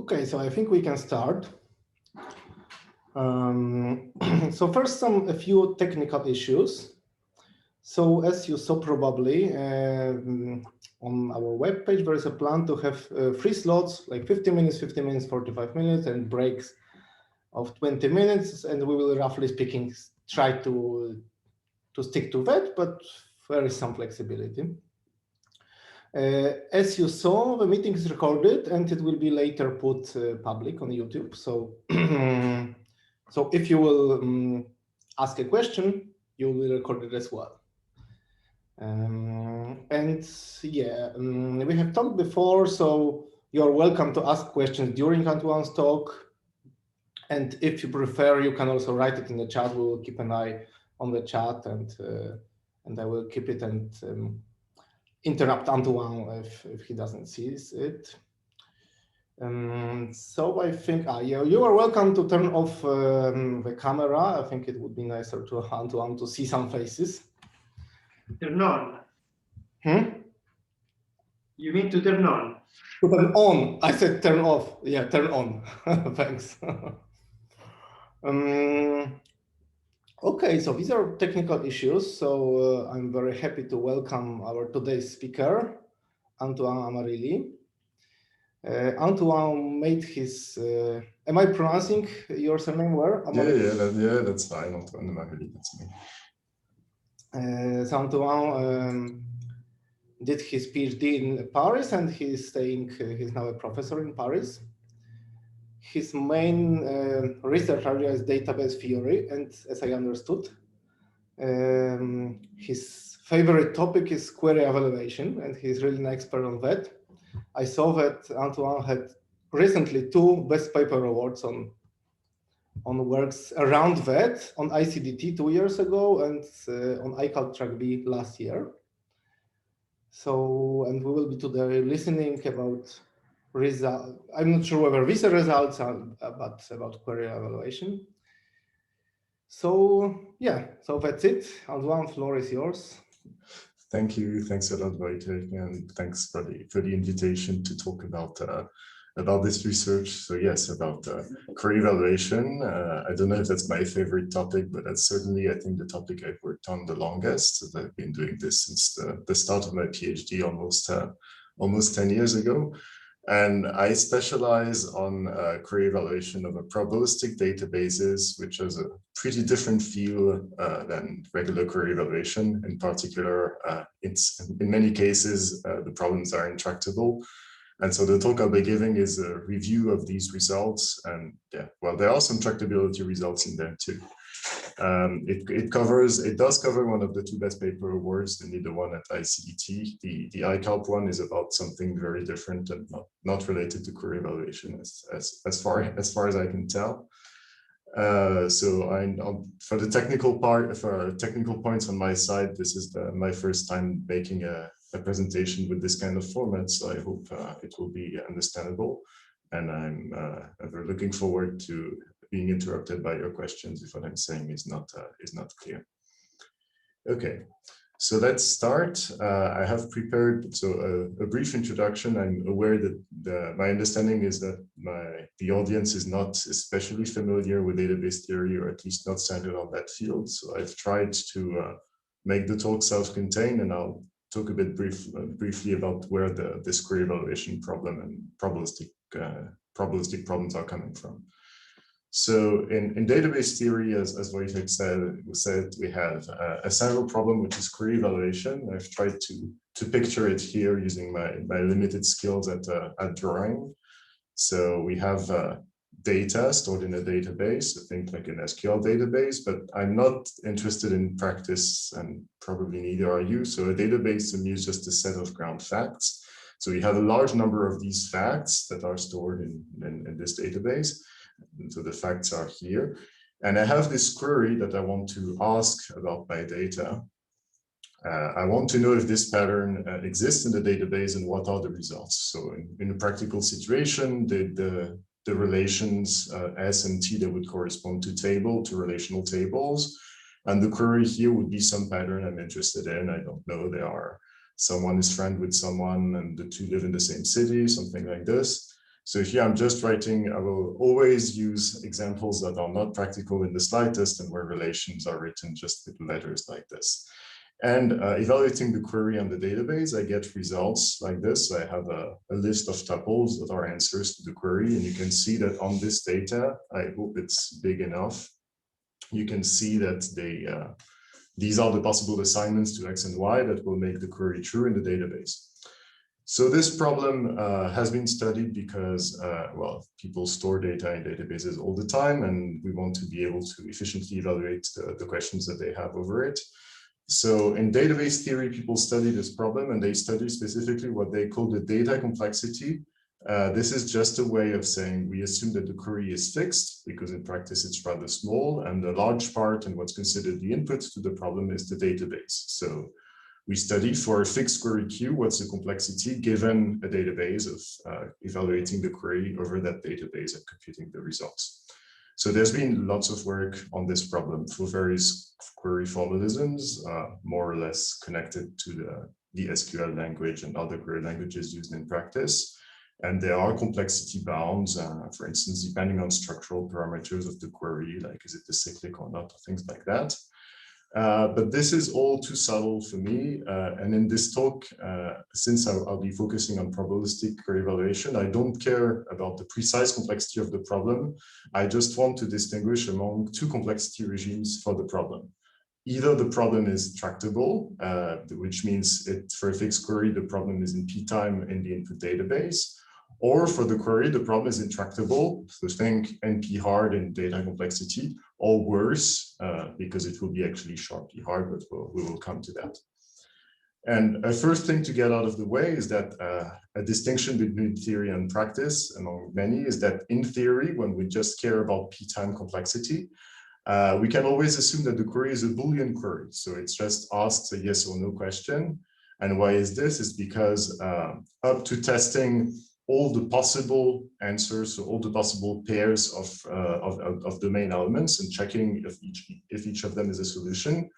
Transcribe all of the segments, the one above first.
Okay, so I think we can start. So first, a few technical issues. So as you saw probably on our webpage, there is a plan to have 3 slots, like 50 minutes, 50 minutes, 45 minutes, and breaks of 20 minutes. And we will, roughly speaking, try to stick to that, but there is some flexibility. As you saw, the meeting is recorded and it will be later put public on YouTube. So, so if you will ask a question, you will record it as well. And yeah, we have talked before, so you're welcome to ask questions during Antoine's talk. And if you prefer, you can also write it in the chat. We will keep an eye on the chat, and I will keep it and interrupt Antoine if he doesn't see it. So I think, yeah, you are welcome to turn off the camera. I think it would be nicer to Antoine to see some faces. Turn on. You mean to turn on? To turn on. I said turn off. Yeah, turn on. Thanks. Okay, so these are technical issues. So I'm very happy to welcome our today's speaker, Antoine Amarilli. Antoine made his. Am I pronouncing your surname well? Yeah, that's fine. Antoine Amarilli, that's me. So Antoine did his PhD in Paris, and he's now a professor in Paris. His main research area is database theory, and as I understood, his favorite topic is query evaluation, and he's really an expert on that. I saw that Antoine had recently 2 best paper awards on works around that, on ICDT 2 years ago and on ICAL-TRACK-B last year. So, and we will be today listening about results. I'm not sure whether these are results, but about query evaluation. So yeah, so that's it. Antoine, floor is yours. Thank you. Thanks a lot, Wojtek, and thanks for the invitation to talk about this research. So yes, about query evaluation. I don't know if that's my favorite topic, but that's certainly, I think, the topic I've worked on the longest. I've been doing this since the start of my PhD almost 10 years ago. And I specialize on query evaluation of probabilistic databases, which is a pretty different field than regular query evaluation. In particular, it's in many cases, the problems are intractable. And so the talk I'll be giving is a review of these results. And yeah, well, there are some tractability results in there too. It does cover one of the 2 best paper awards, the neither one at ICDT. The ICALP one is about something very different and not related to query evaluation as far as I can tell. So for the technical part, for technical points on my side, this is my first time making a presentation with this kind of format. So I hope it will be understandable, and I'm looking forward to being interrupted by your questions if what I'm saying is not clear. Okay, so let's start. I have prepared a brief introduction. I'm aware that my understanding is that the audience is not especially familiar with database theory, or at least not centered on that field. So I've tried to make the talk self-contained, and I'll talk a bit briefly about where this query evaluation problem and probabilistic problems are coming from. So in database theory, as Wojtek said, we have a central problem, which is query evaluation. I've tried to picture it here using my limited skills at drawing. So we have data stored in a database, I think like an SQL database, but I'm not interested in practice, and probably neither are you. So a database to me is just a set of ground facts. So we have a large number of these facts that are stored in this database. And so the facts are here. And I have this query that I want to ask about my data. I want to know if this pattern exists in the database and what are the results. So in a practical situation, the relations S and T that would correspond to relational tables. And the query here would be some pattern I'm interested in. I don't know, someone is friend with someone and the 2 live in the same city, something like this. So here I'm just writing, I will always use examples that are not practical in the slightest and where relations are written just with letters like this. And evaluating the query on the database, I get results like this. I have a list of tuples that are answers to the query. And you can see that on this data, I hope it's big enough. You can see that these are the possible assignments to X and Y that will make the query true in the database. So this problem has been studied because, well, people store data in databases all the time, and we want to be able to efficiently evaluate the questions that they have over it. So in database theory, people study this problem, and they study specifically what they call the data complexity. This is just a way of saying we assume that the query is fixed, because in practice it's rather small, and a large part and what's considered the input to the problem is the database. So we study for a fixed query queue, what's the complexity given a database of evaluating the query over that database and computing the results. So there's been lots of work on this problem for various query formalisms, more or less connected to the SQL language and other query languages used in practice. And there are complexity bounds, for instance, depending on structural parameters of the query, like is it acyclic or not, or things like that. But this is all too subtle for me. And in this talk, since I'll be focusing on probabilistic query evaluation, I don't care about the precise complexity of the problem. I just want to distinguish among two complexity regimes for the problem. Either the problem is tractable, which means for a fixed query, the problem is in p-time in the input database, or for the query, the problem is intractable. So think NP hard in data complexity, or worse, because it will be actually sharply hard, but we will come to that. And a first thing to get out of the way is that a distinction between theory and practice, among many, is that in theory, when we just care about p-time complexity, we can always assume that the query is a Boolean query. So it's just asks a yes or no question. And why is this? It's because up to testing all the possible answers, so all the possible pairs of domain elements and checking if each of them is a solution,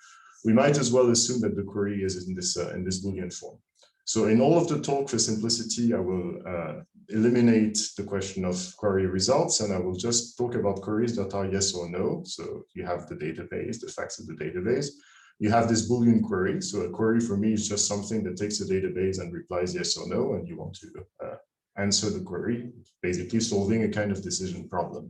we might as well assume that the query is in this Boolean form. So in all of the talk, for simplicity, I will eliminate the question of query results, and I will just talk about queries that are yes or no. So you have the database, the facts of the database. You have this Boolean query. So a query for me is just something that takes a database and replies yes or no, and you want to answer the query, basically solving a kind of decision problem.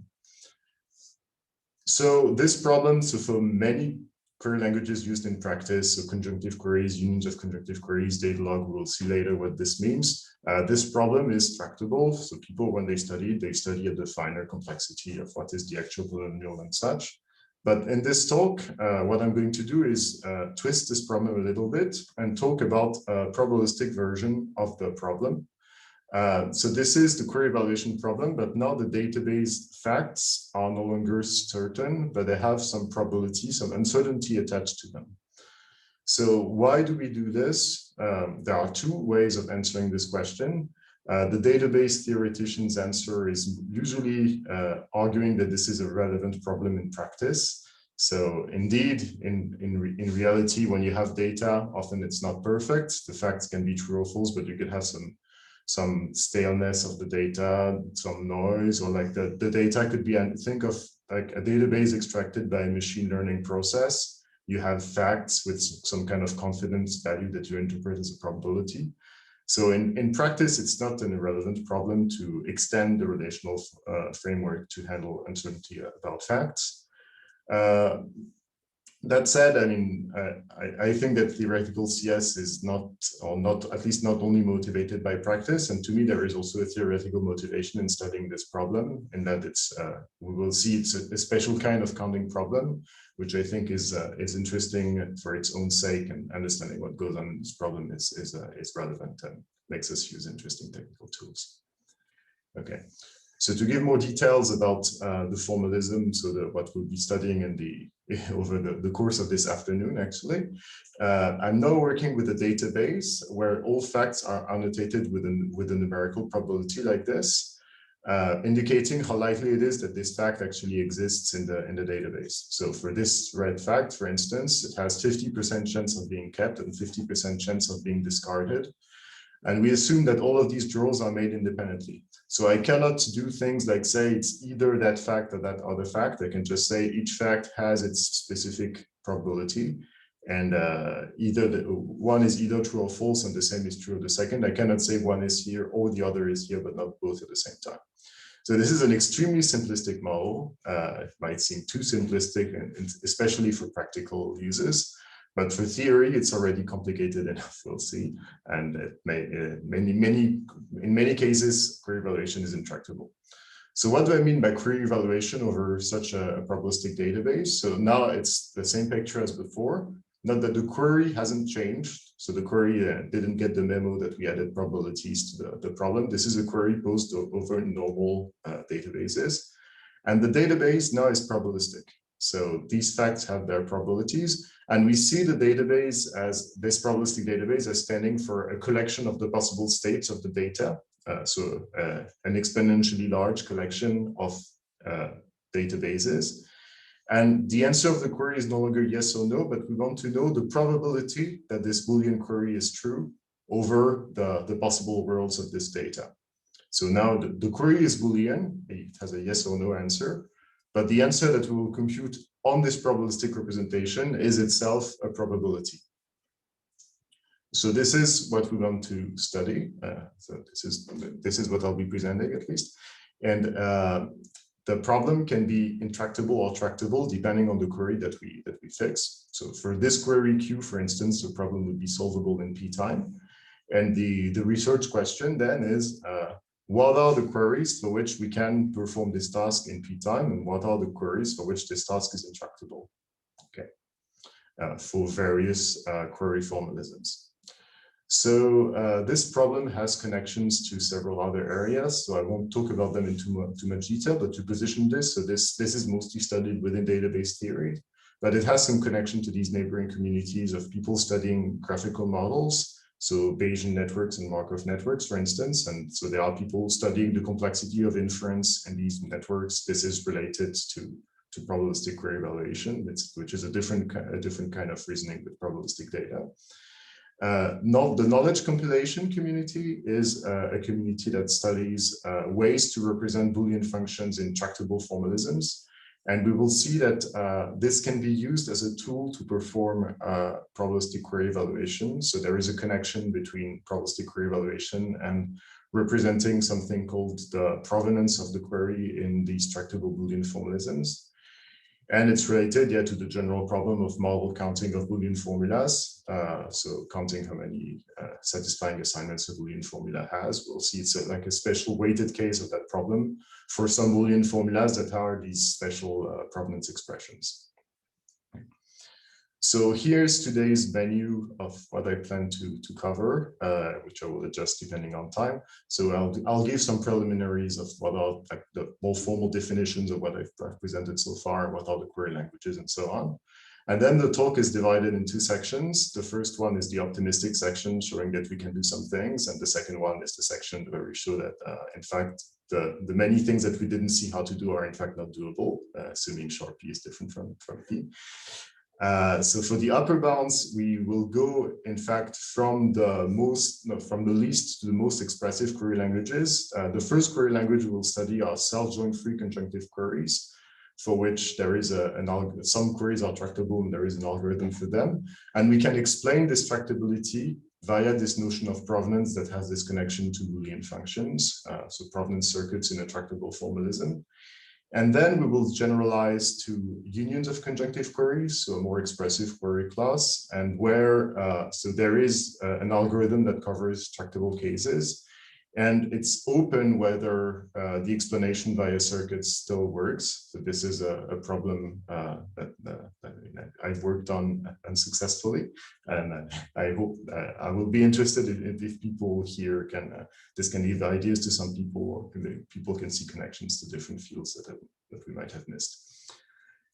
So this problem, so for many query languages used in practice, so conjunctive queries, unions of conjunctive queries, data log, we'll see later what this means. This problem is tractable. So people, when they study at the finer complexity of what is the actual polynomial and such. But in this talk, what I'm going to do is twist this problem a little bit and talk about a probabilistic version of the problem. So this is the query evaluation problem, but now the database facts are no longer certain, but they have some probability, some uncertainty attached to them. So why do we do this? There are two ways of answering this question. The database theoretician's answer is usually arguing that this is a relevant problem in practice. So indeed, in reality, when you have data, often it's not perfect. The facts can be true or false, but you could have some staleness of the data, some noise, or like the data could be, and think of like a database extracted by a machine learning process. You have facts with some kind of confidence value that you interpret as a probability. So in practice, it's not an irrelevant problem to extend the relational framework to handle uncertainty about facts. That said, I mean, I think that theoretical CS is at least not only motivated by practice. And to me, there is also a theoretical motivation in studying this problem, in that it's, we will see it's a special kind of counting problem, which I think is interesting for its own sake, and understanding what goes on in this problem is relevant and makes us use interesting technical tools. Okay. So to give more details about the formalism, so what we'll be studying over the course of this afternoon, actually, I'm now working with a database where all facts are annotated with a numerical probability like this, indicating how likely it is that this fact actually exists in the database. So for this red fact, for instance, it has 50% chance of being kept and 50% chance of being discarded. And we assume that all of these draws are made independently. So I cannot do things like say it's either that fact or that other fact. I can just say each fact has its specific probability, and one is either true or false, and the same is true of the second. I cannot say one is here or the other is here, but not both at the same time. So this is an extremely simplistic model. It might seem too simplistic, and especially for practical uses. But for theory, it's already complicated enough, we'll see. And it may, in many cases, query evaluation is intractable. So what do I mean by query evaluation over such a probabilistic database? So now it's the same picture as before. Not that the query hasn't changed. So the query didn't get the memo that we added probabilities to the problem. This is a query posed over normal databases. And the database now is probabilistic. So these facts have their probabilities. And we see the database as this probabilistic database as standing for a collection of the possible states of the data. An exponentially large collection of databases. And the answer of the query is no longer yes or no, but we want to know the probability that this Boolean query is true over the possible worlds of this data. So now the query is Boolean, it has a yes or no answer, but the answer that we will compute on this probabilistic representation is itself a probability. So this is what we want to study. So this is what I'll be presenting at least. And the problem can be intractable or tractable depending on the query that we fix. So for this query Q, for instance, the problem would be solvable in P time. And the research question then is, what are the queries for which we can perform this task in P time, and what are the queries for which this task is intractable? Okay, for various query formalisms. So this problem has connections to several other areas, so I won't talk about them in too much detail, but to position this, so this is mostly studied within database theory, but it has some connection to these neighboring communities of people studying graphical models, so Bayesian networks and Markov networks, for instance, and so there are people studying the complexity of inference in these networks. This is related to probabilistic query evaluation, which is a different kind of reasoning with probabilistic data. The knowledge compilation community is a community that studies ways to represent Boolean functions in tractable formalisms. And we will see that this can be used as a tool to perform probabilistic query evaluation. So there is a connection between probabilistic query evaluation and representing something called the provenance of the query in these tractable Boolean formalisms. And it's related, to the general problem of model counting of Boolean formulas. So counting how many satisfying assignments a Boolean formula has. We'll see it's like a special weighted case of that problem for some Boolean formulas that are these special provenance expressions. So here's today's menu of what I plan to cover, which I will adjust depending on time. So I'll give some preliminaries of what are like the more formal definitions of what I've presented so far, what are the query languages and so on. And then the talk is divided in two sections. The first one is the optimistic section showing that we can do some things. And the second one is the section where we show that, in fact, the many things that we didn't see how to do are in fact not doable, assuming sharp P is different from P. So for the upper bounds, we will go, in fact, from the least to the most expressive query languages. The first query language we will study are self-join free conjunctive queries, for which there is some queries are tractable and there is an algorithm for them. And we can explain this tractability via this notion of provenance that has this connection to Boolean functions, so provenance circuits in a tractable formalism. And then we will generalize to unions of conjunctive queries, so a more expressive query class, and where, so there is an algorithm that covers tractable cases, and it's open whether the explanation via circuits still works. So this is a problem that I've worked on unsuccessfully, and I hope I will be interested if people here can, this can give ideas to some people, or people can see connections to different fields that we might have missed.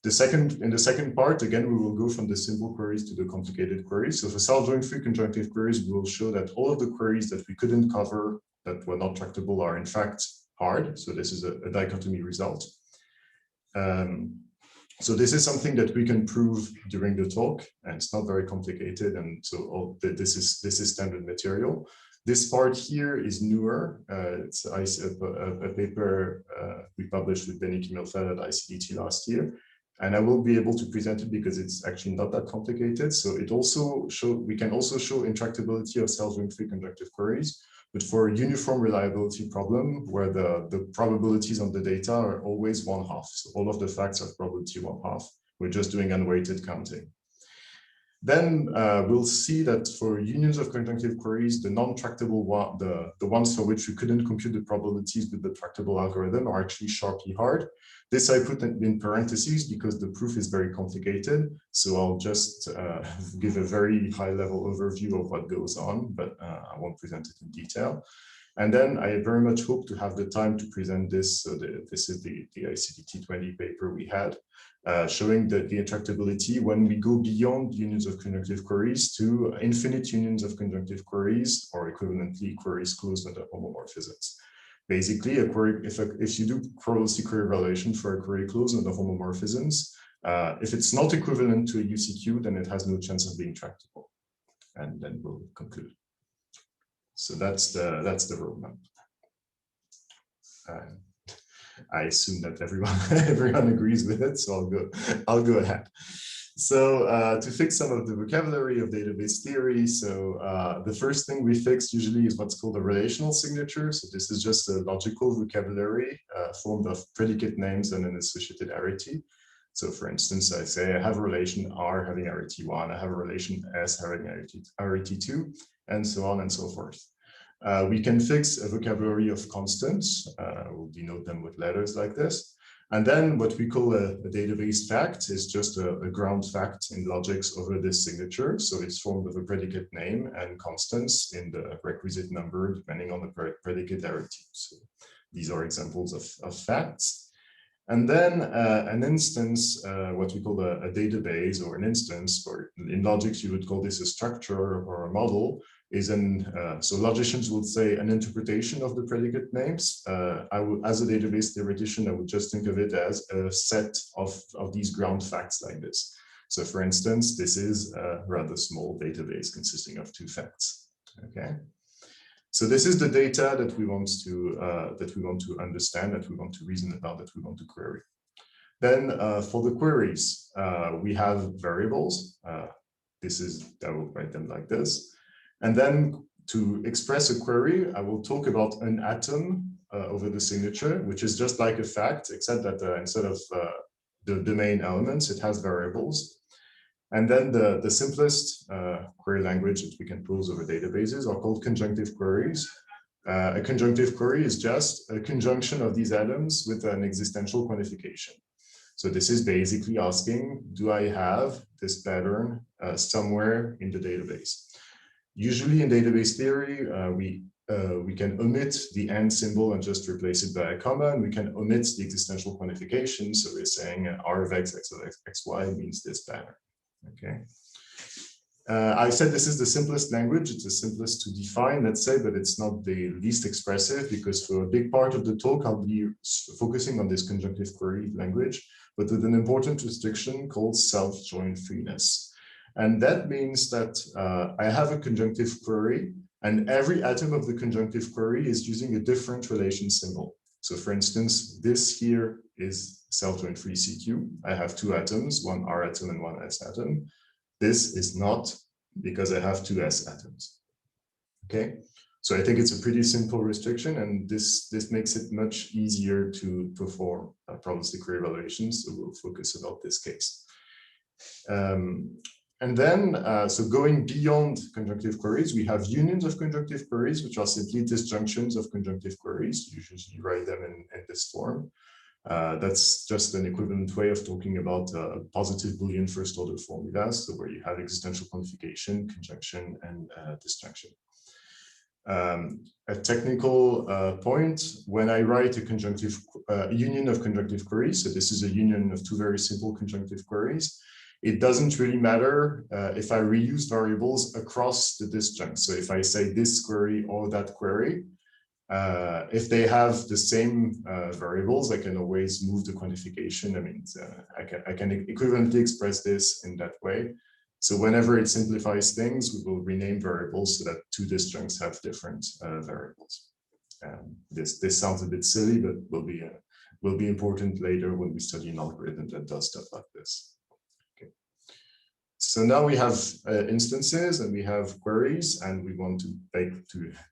In the second part, again, we will go from the simple queries to the complicated queries. So for self-join free conjunctive queries, we will show that all of the queries that we couldn't cover that were not tractable are in fact hard. So this is a dichotomy result. So this is something that we can prove during the talk, and it's not very complicated. And so this is standard material. This part here is newer. It's a paper we published with Benny Kimmelfeld at ICDT last year. And I will be able to present it because it's actually not that complicated. So it also we can also show intractability of self-doing-free conjunctive queries, but for a uniform reliability problem where the probabilities on the data are always 1/2. So all of the facts are probability 1/2. We're just doing unweighted counting. Then we'll see that for unions of conjunctive queries, the non-tractable one, the ones for which we couldn't compute the probabilities with the tractable algorithm are actually sharply hard. This I put in parentheses because the proof is very complicated. So I'll just give a very high-level overview of what goes on, but I won't present it in detail. And then I very much hope to have the time to present this. So this is the ICDT 20 paper we had, showing the intractability when we go beyond unions of conjunctive queries to infinite unions of conjunctive queries, or equivalently queries closed under homomorphisms. Basically, a query, if you do probabilistic query evaluation for a query closed under homomorphisms, if it's not equivalent to a UCQ, then it has no chance of being tractable. And then we'll conclude. So that's the roadmap. I assume that everyone agrees with it, so I'll go ahead. So to fix some of the vocabulary of database theory, so the first thing we fix usually is what's called a relational signature. So this is just a logical vocabulary formed of predicate names and an associated arity. So for instance, I say I have a relation R having arity 1, I have a relation S having arity 2, and so on and so forth. We can fix a vocabulary of constants. We'll denote them with letters like this. And then what we call a database fact is just a ground fact in logics over this signature. So it's formed of a predicate name and constants in the requisite number depending on the predicate arity. So these are examples of facts. And then an instance, what we call a database or an instance, or in logics you would call this a structure or a model, is so logicians would say an interpretation of the predicate names. As a database theoretician, I would just think of it as a set of these ground facts like this. So for instance, this is a rather small database consisting of 2 facts. Okay. So this is the data that we want to understand, that we want to reason about, that we want to query. Then for the queries, we have variables. I will write them like this. And then to express a query, I will talk about an atom over the signature, which is just like a fact, except that instead of the domain elements, it has variables. And then the simplest query language that we can pose over databases are called conjunctive queries. A conjunctive query is just a conjunction of these atoms with an existential quantification. So this is basically asking, do I have this pattern somewhere in the database? Usually in database theory, we can omit the and symbol and just replace it by a comma, and we can omit the existential quantification. So we're saying R of x, x of x, y means this pattern. Okay. I said this is the simplest language. It's the simplest to define, let's say, but it's not the least expressive, because for a big part of the talk, I'll be focusing on this conjunctive query language, but with an important restriction called self-join freeness. And that means that I have a conjunctive query, and every atom of the conjunctive query is using a different relation symbol. So for instance, this here is self-join free CQ. I have 2 atoms, one R atom and one S atom. This is not, because I have 2 S atoms. Okay, so I think it's a pretty simple restriction, and this makes it much easier to perform probabilistic query evaluations. So we'll focus about this case. And then, so going beyond conjunctive queries, we have unions of conjunctive queries, which are simply disjunctions of conjunctive queries. You usually write them in this form. That's just an equivalent way of talking about positive Boolean first order formulas, so where you have existential quantification, conjunction, and disjunction. A technical point, when I write a union of conjunctive queries, so this is a union of 2 very simple conjunctive queries, it doesn't really matter if I reuse variables across the disjunct. So if I say this query or that query, if they have the same variables, I can always move the quantification. I mean, I can equivalently express this in that way. So whenever it simplifies things, we will rename variables so that two disjuncts have different variables. This sounds a bit silly, but will be important later when we study an algorithm that does stuff like this. Okay. So now we have instances and we have queries, and we want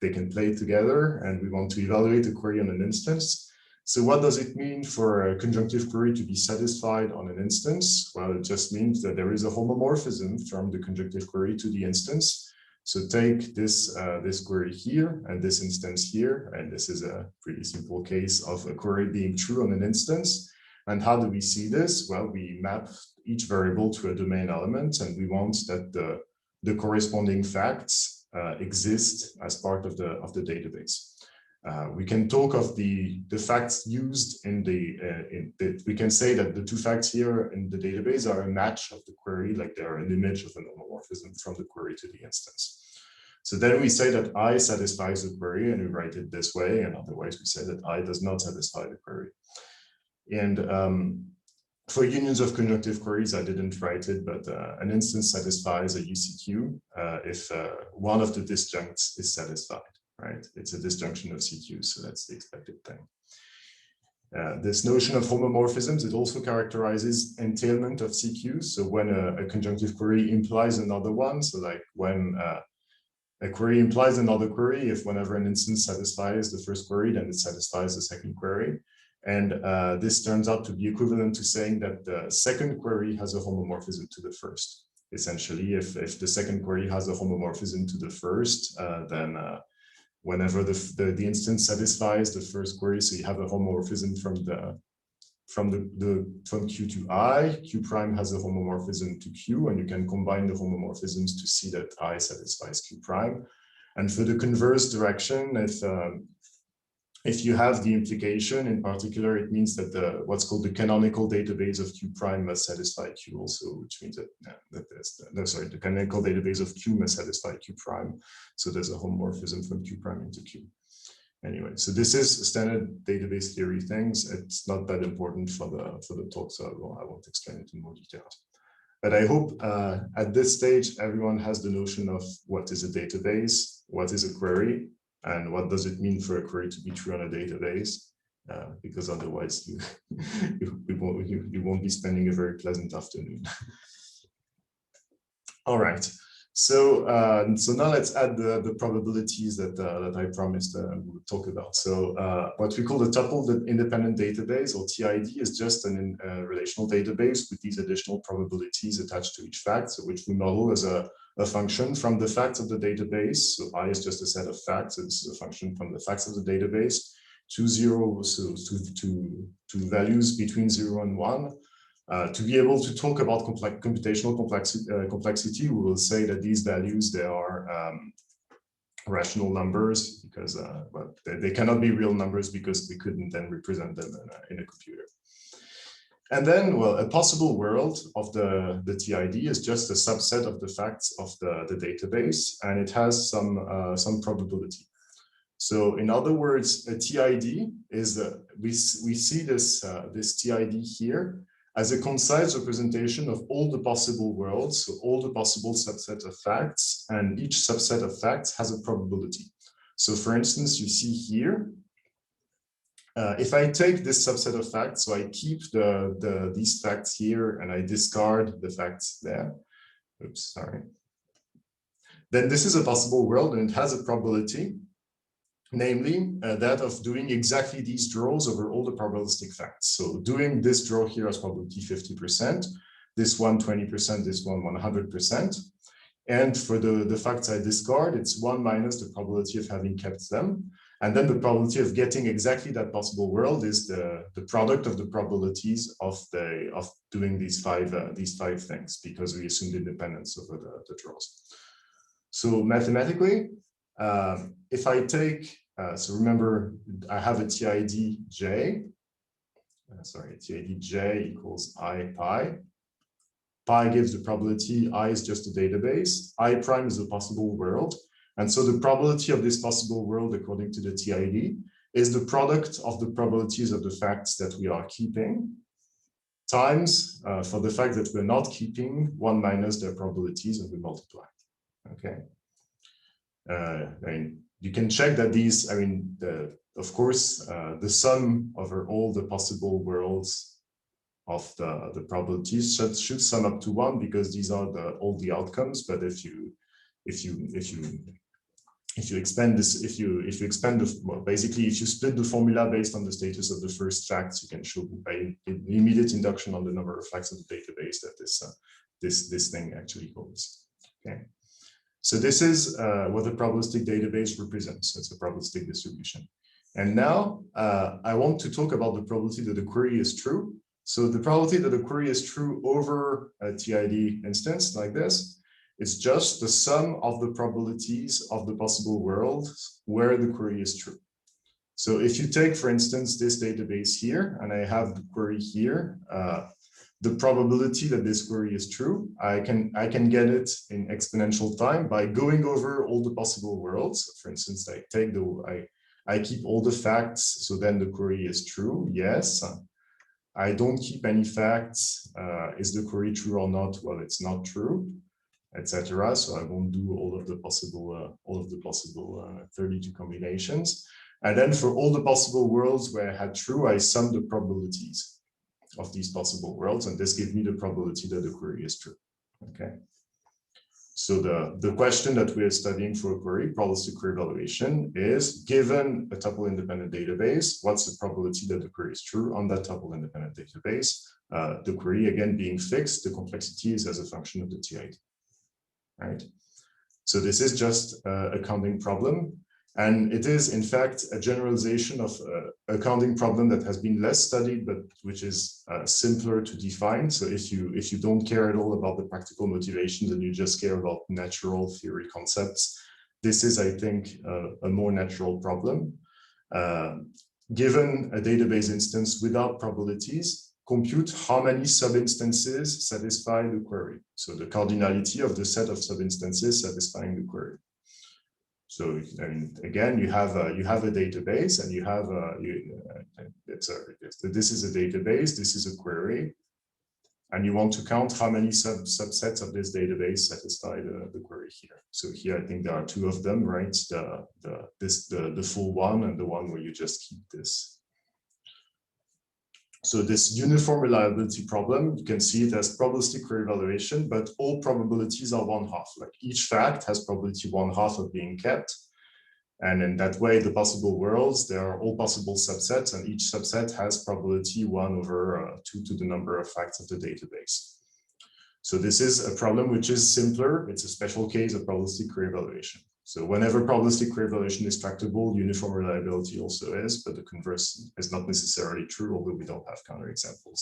they can play together, and we want to evaluate a query on an instance. So what does it mean for a conjunctive query to be satisfied on an instance? Well, it just means that there is a homomorphism from the conjunctive query to the instance. So take this, this query here and this instance here, and this is a pretty simple case of a query being true on an instance. And how do we see this? Well, we map each variable to a domain element, and we want that the corresponding facts exist as part of the database. We can talk of the facts used in we can say that the two facts here in the database are a match of the query, like they're an image of an homomorphism from the query to the instance. So then we say that I satisfies the query, and we write it this way, and otherwise we say that I does not satisfy the query. And for unions of conjunctive queries, I didn't write it, but an instance satisfies a UCQ if one of the disjuncts is satisfied. Right? It's a disjunction of CQs, so that's the expected thing. This notion of homomorphisms, it also characterizes entailment of CQs. So when a conjunctive query implies another one, so like when a query implies another query, if whenever an instance satisfies the first query, then it satisfies the second query. And this turns out to be equivalent to saying that the second query has a homomorphism to the first. Essentially, if the second query has a homomorphism to the first, then whenever the instance satisfies the first query, so you have a homomorphism from Q to I, Q prime has a homomorphism to Q, and you can combine the homomorphisms to see that I satisfies Q prime. And for the converse direction, if you have the implication, in particular, it means that what's called the canonical database of Q prime must satisfy Q also, which means that, the canonical database of Q must satisfy Q prime. So there's a homomorphism from Q prime into Q. Anyway, so this is standard database theory things. It's not that important for the talk, so I won't explain it in more detail. But I hope at this stage, everyone has the notion of what is a database, what is a query, and what does it mean for a query to be true on a database? Because otherwise you won't be spending a very pleasant afternoon. All right. So now let's add the probabilities that I promised we'll talk about. So what we call the tuple independent database, or TID, is just a relational database with these additional probabilities attached to each fact, so which we model as a function from the facts of the database. So I is just a set of facts, so this is a function from the facts of the database to 0, so to values between 0 and 1. To be able to talk about computational complexity, we will say that these values, they are rational numbers, because well, they cannot be real numbers because we couldn't then represent them in a computer. And then, well, a possible world of the TID is just a subset of the facts of the database, and it has some probability. So in other words, a TID is we see this TID here as a concise representation of all the possible worlds, so all the possible subset of facts, and each subset of facts has a probability. So for instance, you see here, if I take this subset of facts, so I keep these facts here and I discard the facts there, oops, sorry, then this is a possible world and it has a probability, namely that of doing exactly these draws over all the probabilistic facts. So doing this draw here has probability 50%, this one 20%, this one 100%. And for the facts I discard, it's 1 minus the probability of having kept them. And then the probability of getting exactly that possible world is the product of the probabilities of doing these five things, because we assumed independence over the draws. So mathematically, if I take, so remember, I have a TID J, TID J equals I pi. Pi gives the probability, I is just a database, I prime is a possible world. And so the probability of this possible world, according to the TID, is the product of the probabilities of the facts that we are keeping times for the fact that we're not keeping 1 minus their probabilities and we multiply. Okay. And you can check that these, I mean, of course, the sum over all the possible worlds of the probabilities should sum up to 1 because these are all the outcomes. But if you expand this, if you expand basically if you split the formula based on the status of the first facts, you can show by immediate induction on the number of facts of the database that this thing actually holds. Okay. So this is what the probabilistic database represents. It's a probabilistic distribution. And now I want to talk about the probability that the query is true. So the probability that the query is true over a TID instance like this, it's just the sum of the probabilities of the possible worlds where the query is true. So if you take, for instance, this database here, and I have the query here, the probability that this query is true, I can get it in exponential time by going over all the possible worlds. For instance, I keep all the facts, so then the query is true. Yes. I don't keep any facts. Is the query true or not? Well, it's not true, etc. So I won't do all of the possible 32 combinations. And then for all the possible worlds where I had true, I sum the probabilities of these possible worlds, and this gives me the probability that the query is true. Okay. So the question that we are studying for a query, probabilistic query evaluation, is given a tuple independent database, what's the probability that the query is true on that tuple independent database? The query again being fixed, the complexity is as a function of the TID. Right. So this is just a counting problem. And it is, in fact, a generalization of a counting problem that has been less studied, but which is simpler to define. So if you don't care at all about the practical motivations and you just care about natural theory concepts, this is, I think, a more natural problem. Given a database instance without probabilities, compute how many sub-instances satisfy the query. So the cardinality of the set of sub-instances satisfying the query. So again, you have a database, and you have this is a database, this is a query, and you want to count how many subsets of this database satisfy the query here. So here, I think there are two of them, right? The full one and the one where you just keep this. So this uniform reliability problem, you can see it as probabilistic query evaluation, but all probabilities are 1/2. Like each fact has probability 1/2 of being kept. And in that way, the possible worlds, there are all possible subsets, and each subset has probability 1/2 to the number of facts of the database. So this is a problem which is simpler. It's a special case of probabilistic query evaluation. So whenever probabilistic query evaluation is tractable, uniform reliability also is, but the converse is not necessarily true, although we don't have counterexamples.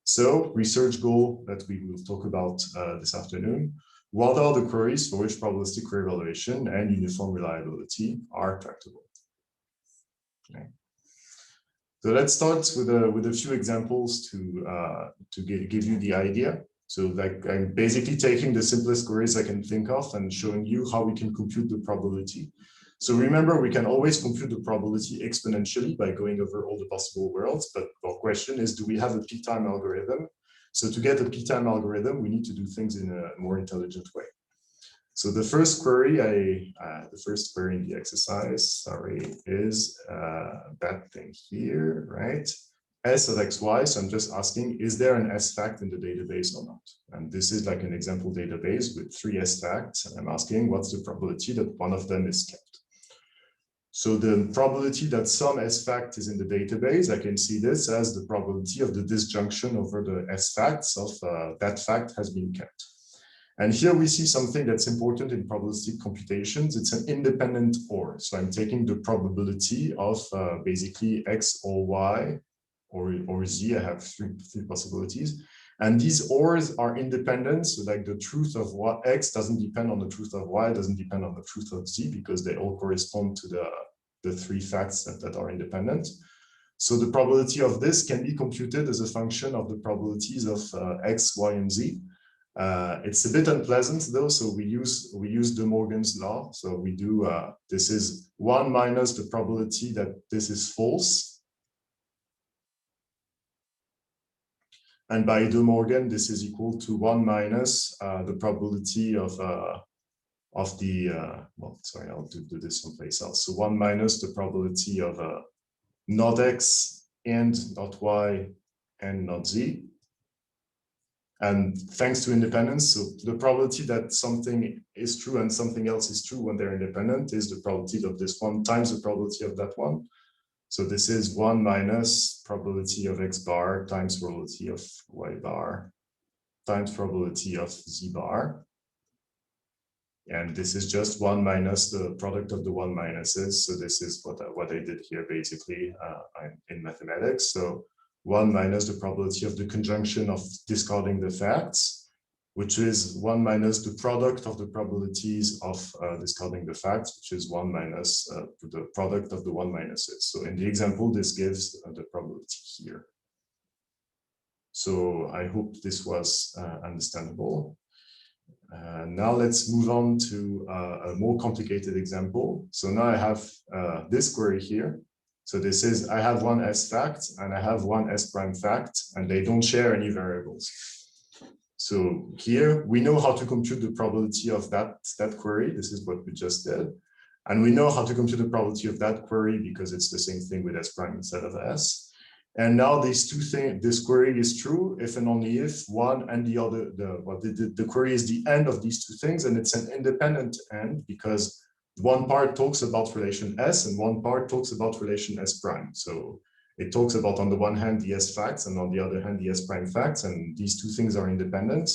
So research goal that we will talk about this afternoon. What are the queries for which probabilistic query evaluation and uniform reliability are tractable? Okay. So let's start with a few examples to give you the idea. So like I'm basically taking the simplest queries I can think of and showing you how we can compute the probability. So remember, we can always compute the probability exponentially by going over all the possible worlds. But our question is, do we have a p-time algorithm? So to get a p-time algorithm, we need to do things in a more intelligent way. So the first query in the exercise, sorry, is that thing here, right? S of xy, so I'm just asking, is there an S fact in the database or not? And this is like an example database with 3 S facts, and I'm asking what's the probability that one of them is kept. So the probability that some S fact is in the database, I can see this as the probability of the disjunction over the S facts of that fact has been kept. And here we see something that's important in probabilistic computations. It's an independent OR. So I'm taking the probability of basically X or Y, or Z, I have three possibilities. And these ORs are independent. So like the truth of what X doesn't depend on the truth of Y, doesn't depend on the truth of Z, because they all correspond to the 3 facts that are independent. So the probability of this can be computed as a function of the probabilities of X, Y, and Z. It's a bit unpleasant though, so we use De Morgan's law. So we do, this is 1 minus the probability that this is false. And by De Morgan, this is equal to 1 minus the probability of the, well, sorry, I'll do this someplace else. So 1 minus the probability of not X and not Y and not Z. And thanks to independence, so the probability that something is true and something else is true when they're independent is the probability of this one times the probability of that one. So this is 1 minus probability of X bar times probability of Y bar times probability of Z bar. And this is just 1 minus the product of the 1 minuses. So this is what I did here basically in mathematics. So 1 minus the probability of the conjunction of discarding the facts, which is 1 minus the product of the probabilities of discarding the facts, which is 1 minus the product of the 1 minuses. So in the example, this gives the probability here. So I hope this was understandable. Now let's move on to a more complicated example. So now I have this query here. So this is, I have one S fact and I have one S prime fact, and they don't share any variables. So here we know how to compute the probability of that query. This is what we just did. And we know how to compute the probability of that query because it's the same thing with S prime instead of S. And now these two things, this query is true if and only if one and the other, the query is the end of these two things, and it's an independent end because one part talks about relation S and one part talks about relation S prime. So it talks about, on the one hand, the S facts, and on the other hand, the S prime facts, and these two things are independent.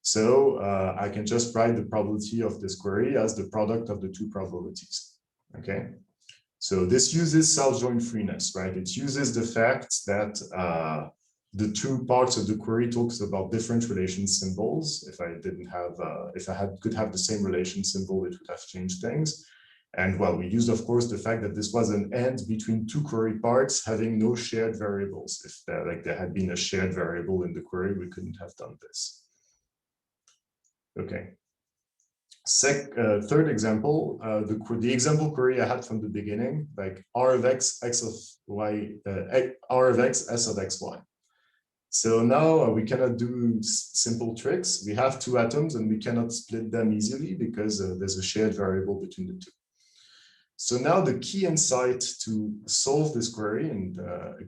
So I can just write the probability of this query as the product of the two probabilities, okay? So this uses self-join freeness, right? It uses the fact that the two parts of the query talks about different relation symbols. If I didn't have, could have the same relation symbol, it would have changed things. And well, we used, of course, the fact that this was an end between two query parts having no shared variables. If there had been a shared variable in the query, we couldn't have done this. Okay. Third example, the example query I had from the beginning, like R of X, X of Y, R of X, S of XY. So now we cannot do simple tricks. We have two atoms and we cannot split them easily because there's a shared variable between the two. So now the key insight to solve this query and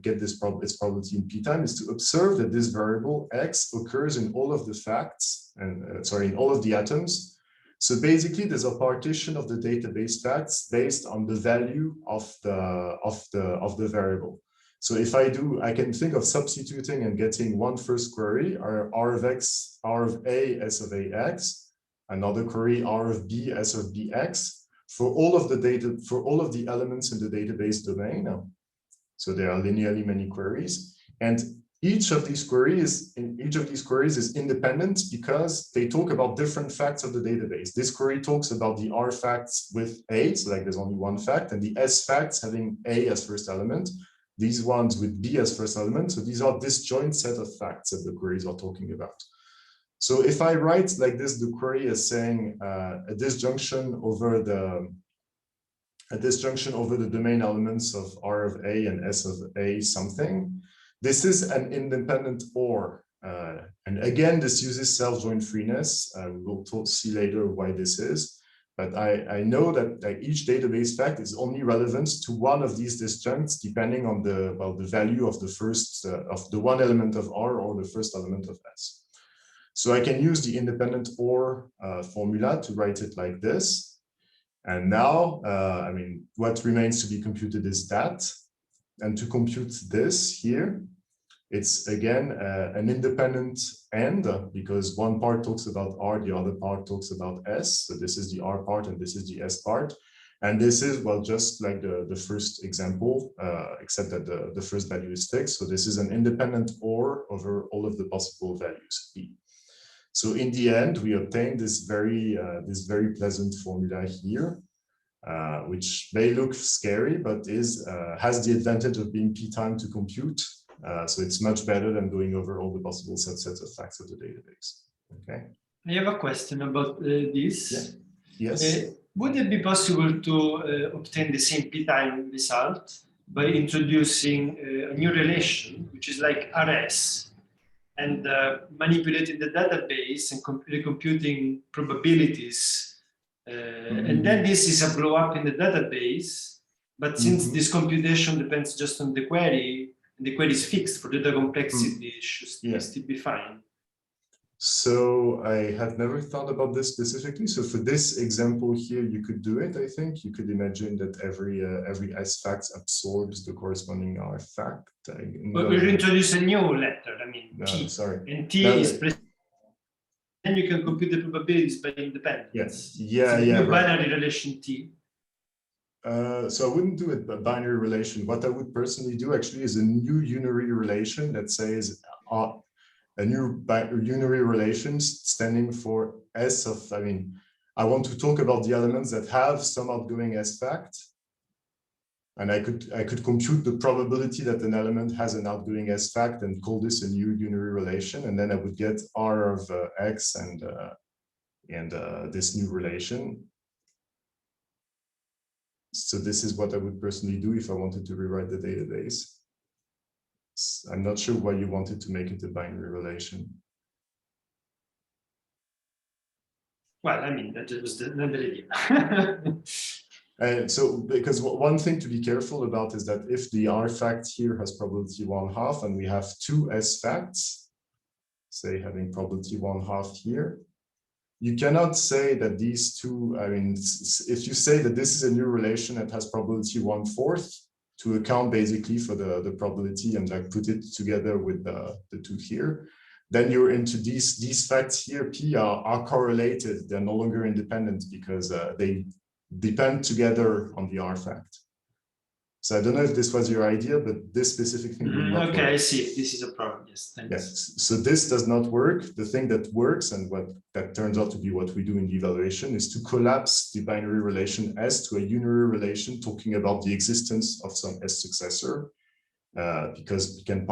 get its probability in P time is to observe that this variable X occurs in all of the facts and in all of the atoms. So basically, there's a partition of the database facts based on the value of the variable. So if I can think of substituting and getting one first query, R of X, R of A, S of AX, another query, R of B, S of BX, for all of the data, for all of the elements in the database domain. So there are linearly many queries, and each of these queries is independent because they talk about different facts of the database. This query talks about the R facts with A, so like there's only one fact, and the S facts having A as first element. These ones with B as first element. So these are disjoint set of facts that the queries are talking about. So if I write like this, the query is saying a disjunction over the domain elements of R of A and S of A something. This is an independent OR. And again, this uses self-join freeness. We will see later why this is. But I know that each database fact is only relevant to one of these disjuncts, depending on the value of the first of the one element of R or the first element of S. So I can use the independent OR formula to write it like this. And now, I mean, what remains to be computed is that. And to compute this here, it's again an independent AND because one part talks about R, the other part talks about S. So this is the R part and this is the S part. And this is, well, just like the first example, except that the first value is fixed. So this is an independent OR over all of the possible values P. So in the end, we obtain this very pleasant formula here, which may look scary, but has the advantage of being P time to compute. So it's much better than going over all the possible subsets of facts of the database. Okay. I have a question about this. Yeah. Yes. Would it be possible to obtain the same p-time result by introducing a new relation, which is like RS? and manipulating the database and recomputing probabilities. And then this is a blow up in the database. But since this computation depends just on the query, and the query is fixed for data complexity, it should still be fine. So I had never thought about this specifically. So for this example here, you could do it. I think you could imagine that every S fact absorbs the corresponding R fact. But we'll introduce a new letter. I mean, no, T. sorry. And T is present. Then you can compute the probabilities by independence. Yes. Binary relation T. So I wouldn't do it by binary relation. What I would personally do actually is a new unary relation that says a new unary relation standing for S of, I want to talk about the elements that have some outgoing S fact. And I could compute the probability that an element has an outgoing S fact and call this a new unary relation. And then I would get R of X and this new relation. So this is what I would personally do if I wanted to rewrite the database. I'm not sure why you wanted to make it a binary relation. Well, I mean, that was the idea. So, because one thing to be careful about is that if the R fact here has probability 1/2 and we have two S facts, say having probability 1/2 here, you cannot say that these two, if you say that this is a new relation that has probability 1/4, to account basically for the probability and like put it together with the two here, then you're into these facts here, P are correlated. They're no longer independent because they depend together on the R fact. So I don't know if this was your idea, but this specific thing will not work. I see. This is a problem. Yes, thanks. Yes. So this does not work. The thing that works and what that turns out to be what we do in the evaluation is to collapse the binary relation S to a unary relation talking about the existence of some S successor. Because we can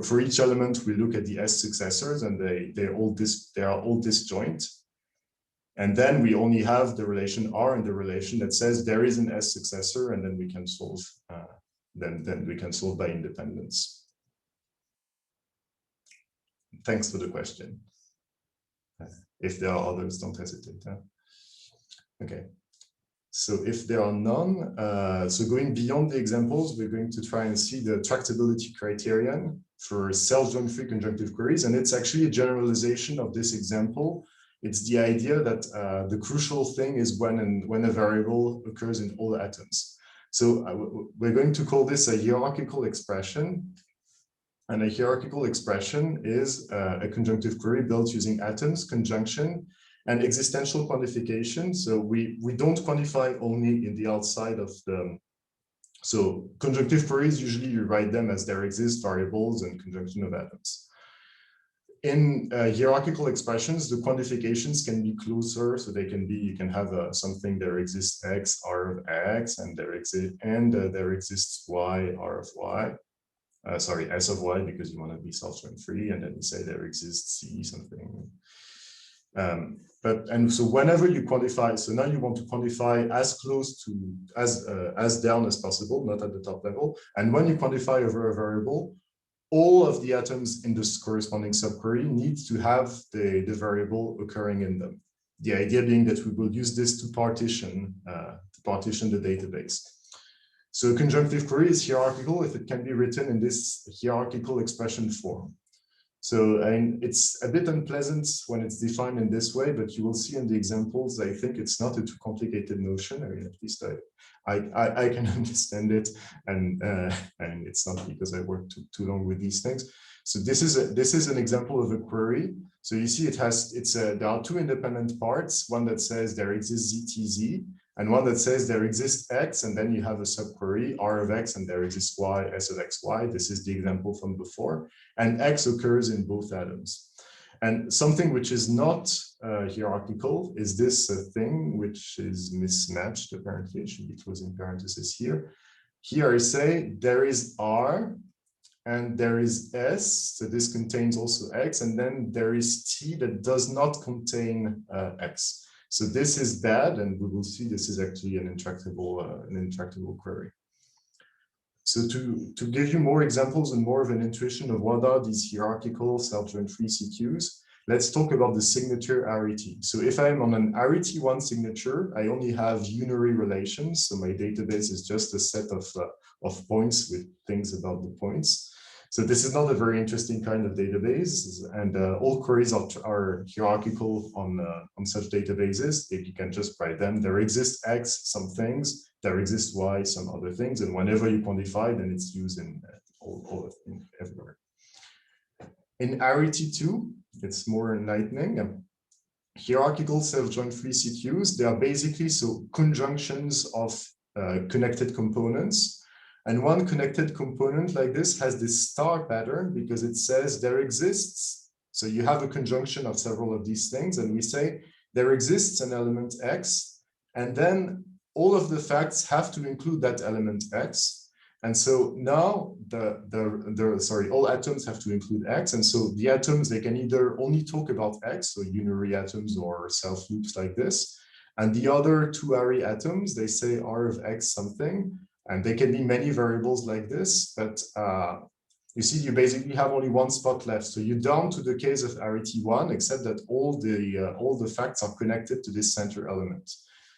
for each element, we look at the S successors and they are all disjoint. And then we only have the relation R and the relation that says there is an S successor, and then we can solve. Then we can solve by independence. Thanks for the question. If there are others, don't hesitate. Okay. So if there are none, so going beyond the examples, we're going to try and see the tractability criterion for self-join-free conjunctive queries, and it's actually a generalization of this example. It's the idea that the crucial thing is when a variable occurs in all atoms. So we're going to call this a hierarchical expression. And a hierarchical expression is a conjunctive query built using atoms, conjunction, and existential quantification. So we don't quantify only in the outside of the. So conjunctive queries, usually you write them as there exist variables and conjunction of atoms. In hierarchical expressions, the quantifications can be closer, so they can be, you can have something there exists X, R of X, and there exists Y, R of Y. Sorry, S of Y, because you want to be self-join-free, and then you say there exists C something. And so whenever you quantify, so now you want to quantify as close to as down as possible, not at the top level. And when you quantify over a variable, all of the atoms in this corresponding subquery need to have the variable occurring in them. The idea being that we will use this to partition the database. So a conjunctive query is hierarchical if it can be written in this hierarchical expression form. So it's a bit unpleasant when it's defined in this way, but you will see in the examples, I think it's not a too complicated notion. I mean, at least I can understand it, and it's not because I worked too long with these things. So this is an example of a query. So you see there are two independent parts, one that says there exists ZTZ, and one that says there exists X, and then you have a subquery, R of X, and there exists Y, S of XY. This is the example from before. And X occurs in both atoms. And something which is not hierarchical is this thing which is mismatched, apparently. It should be closed in parentheses here. Here I say there is R, and there is S, so this contains also X, and then there is T that does not contain X. So this is bad, and we will see this is actually an intractable query. So to give you more examples and more of an intuition of what are these hierarchical self-join free CQs, let's talk about the signature arity. So if I'm on an arity1 signature, I only have unary relations. So my database is just a set of points with things about the points. So this is not a very interesting kind of database, and all queries are hierarchical on such databases. If you can just write them, there exists X, some things, there exists Y, some other things, and whenever you quantify, then it's used in everywhere. In arity2, it's more enlightening. Hierarchical self-join free CQs, they are basically conjunctions of connected components. And one connected component like this has this star pattern because it says there exists. So you have a conjunction of several of these things, and we say there exists an element X, and then all of the facts have to include that element X. And so now all atoms have to include X. And so the atoms, they can either only talk about X, so unary atoms or self loops like this. And the other two array atoms, they say R of X something. And they can be many variables like this, but you see, you basically have only one spot left. So you're down to the case of arity1, except that all the facts are connected to this center element.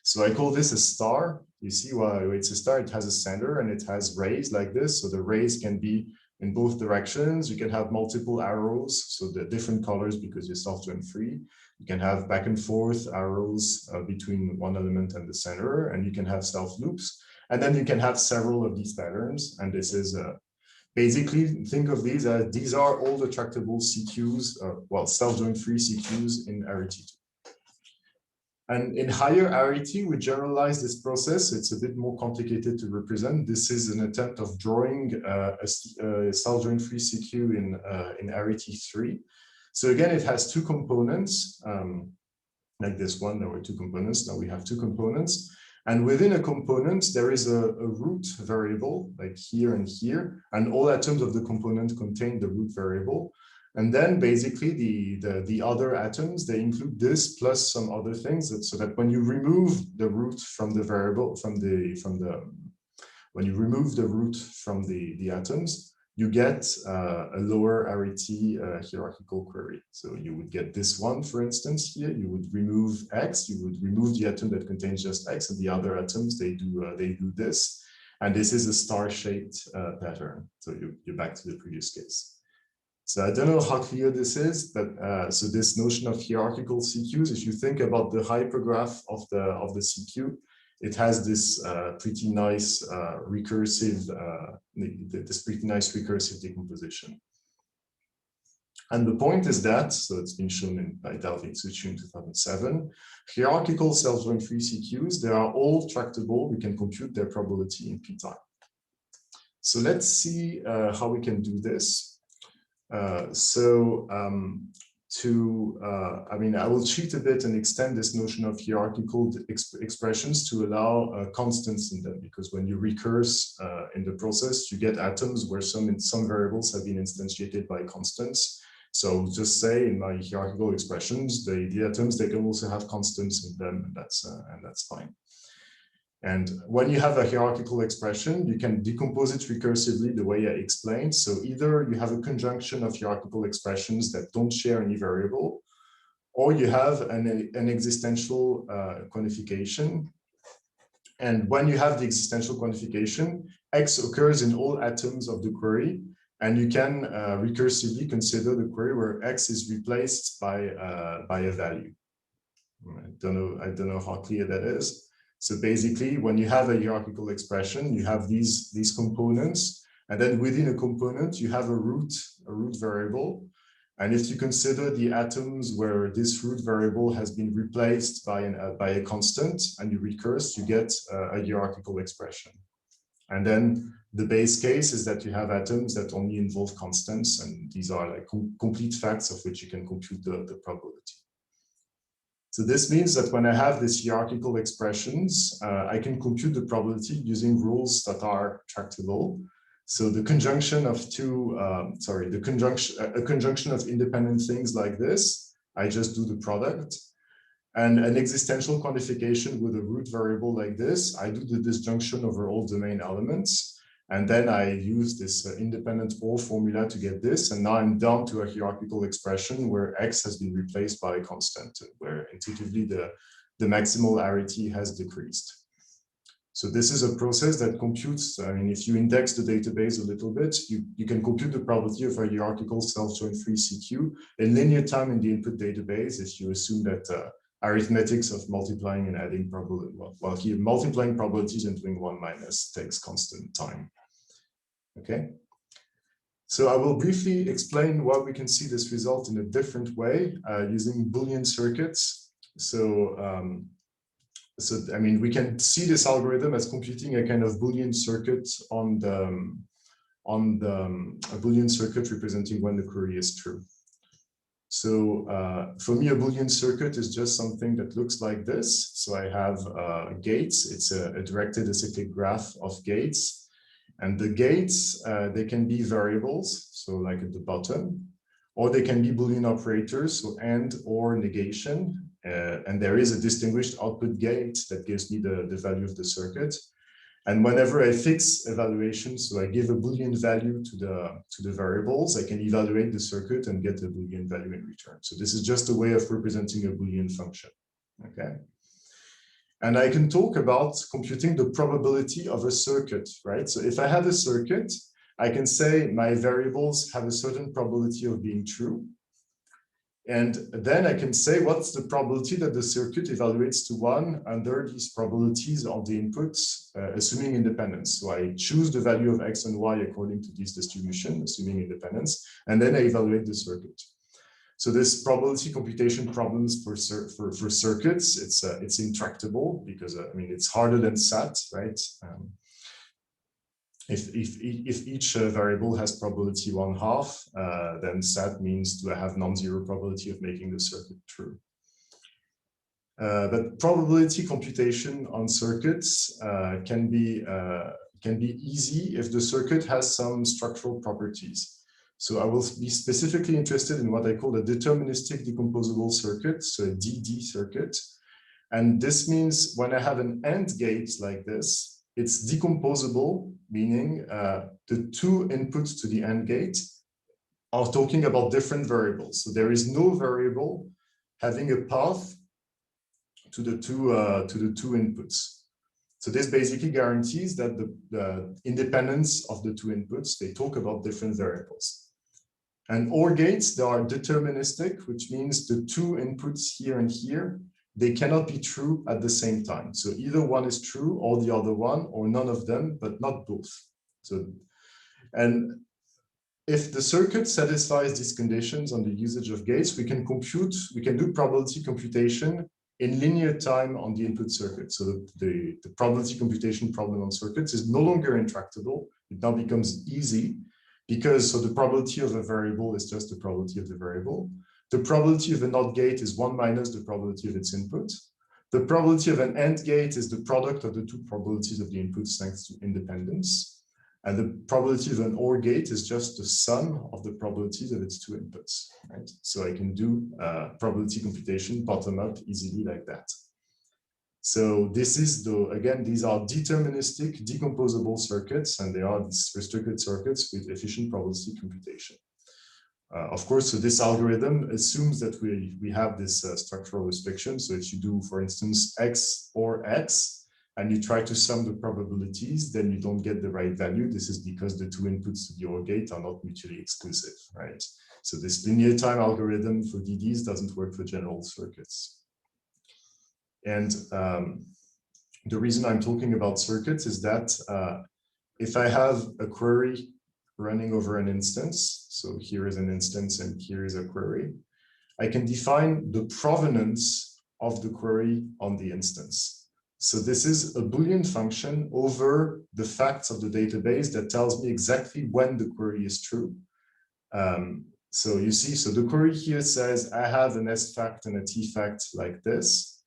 So I call this a star. You see why it's a star? It has a center and it has rays like this. So the rays can be in both directions. You can have multiple arrows, so the different colors because you're self-join free. You can have back and forth arrows between one element and the center, and you can have self loops. And then you can have several of these patterns. And this is basically, think of these as these are all the tractable CQs, self-join free CQs in arity2. And in higher arity, we generalize this process. It's a bit more complicated to represent. This is an attempt of drawing a self-join free CQ in arity3. So again, it has two components. Like this one, there were two components. Now we have two components. And within a component, there is a root variable, like here and here, and all atoms of the component contain the root variable. And then basically the other atoms, they include this plus some other things, so that when you remove the root from the variable, when you remove the root from the atoms, you get a lower arity hierarchical query. So you would get this one, for instance, here. You would remove X, you would remove the atom that contains just X, and the other atoms, they do this. And this is a star-shaped pattern. So you're back to the previous case. So I don't know how clear this is, but so this notion of hierarchical CQs, if you think about the hypergraph of the CQ, it has this pretty nice recursive decomposition. And the point is that, so it's been shown by Dalvin Suchu in 2007, hierarchical self-join free CQs, they are all tractable. We can compute their probability in p time. So let's see how we can do this. I will cheat a bit and extend this notion of hierarchical expressions to allow constants in them, because when you recurse in the process, you get atoms where some variables have been instantiated by constants. So just say in my hierarchical expressions, the atoms, they can also have constants in them, and that's fine. And when you have a hierarchical expression, you can decompose it recursively the way I explained. So either you have a conjunction of hierarchical expressions that don't share any variable, or you have an existential quantification. And when you have the existential quantification, X occurs in all atoms of the query, and you can recursively consider the query where X is replaced by a value. I don't know how clear that is. So basically, when you have a hierarchical expression, you have these components, and then within a component, you have a root variable. And if you consider the atoms where this root variable has been replaced by a constant, and you recurse, you get a hierarchical expression. And then the base case is that you have atoms that only involve constants, and these are like complete facts of which you can compute the probability. So this means that when I have these hierarchical expressions, I can compute the probability using rules that are tractable. So the conjunction of a conjunction of independent things like this, I just do the product. And an existential quantification with a root variable like this, I do the disjunction over all domain elements. And then I use this independent OR formula to get this. And now I'm down to a hierarchical expression where X has been replaced by a constant, where intuitively the maximal arity has decreased. So this is a process that computes, I mean, if you index the database a little bit, you can compute the probability of a hierarchical self-join-free CQ in linear time in the input database if you assume that arithmetics of multiplying and adding probability, well, here multiplying probabilities and doing 1 minus takes constant time. Okay. So I will briefly explain why we can see this result in a different way using Boolean circuits. So, I mean, we can see this algorithm as computing a kind of Boolean circuit on a Boolean circuit representing when the query is true. So for me, a Boolean circuit is just something that looks like this. So I have gates. It's a directed acyclic graph of gates. And the gates, they can be variables, so like at the bottom, or they can be Boolean operators, so and or negation. And there is a distinguished output gate that gives me the value of the circuit. And whenever I fix evaluation, so I give a Boolean value to the variables, I can evaluate the circuit and get a Boolean value in return. So this is just a way of representing a Boolean function. Okay. And I can talk about computing the probability of a circuit, right? So if I have a circuit, I can say my variables have a certain probability of being true. And then I can say what's the probability that the circuit evaluates to 1 under these probabilities of the inputs, assuming independence. So I choose the value of X and Y according to this distribution, assuming independence, and then I evaluate the circuit. So this probability computation problems for circuits, it's intractable because I mean it's harder than SAT, right? If each variable has probability 1/2, then SAT means do I have non-zero probability of making the circuit true. But probability computation on circuits can be easy if the circuit has some structural properties. So I will be specifically interested in what I call a deterministic decomposable circuit, so a DD circuit. And this means when I have an AND gate like this, it's decomposable, meaning the two inputs to the AND gate are talking about different variables. So there is no variable having a path to the two inputs. So this basically guarantees that the independence of the two inputs, they talk about different variables. And OR gates, they are deterministic, which means the two inputs here and here, they cannot be true at the same time. So either one is true or the other one, or none of them, but not both. So, and if the circuit satisfies these conditions on the usage of gates, we can do probability computation in linear time on the input circuit. So the probability computation problem on circuits is no longer intractable. It now becomes easy because so the probability of a variable is just the probability of the variable. The probability of a NOT gate is 1 minus the probability of its input. The probability of an AND gate is the product of the two probabilities of the inputs thanks to independence. And the probability of an OR gate is just the sum of the probabilities of its two inputs, right? So I can do probability computation bottom up easily like that. So this is again, these are deterministic decomposable circuits, and they are these restricted circuits with efficient probability computation. Of course, so this algorithm assumes that we have this structural restriction. So if you do, for instance, X or X, and you try to sum the probabilities, then you don't get the right value. This is because the two inputs to the OR gate are not mutually exclusive, right? So this linear time algorithm for DDs doesn't work for general circuits. And the reason I'm talking about circuits is that if I have a query running over an instance, so here is an instance and here is a query, I can define the provenance of the query on the instance. So this is a Boolean function over the facts of the database that tells me exactly when the query is true. So you see, so the query here says, I have an S fact and a T fact like this.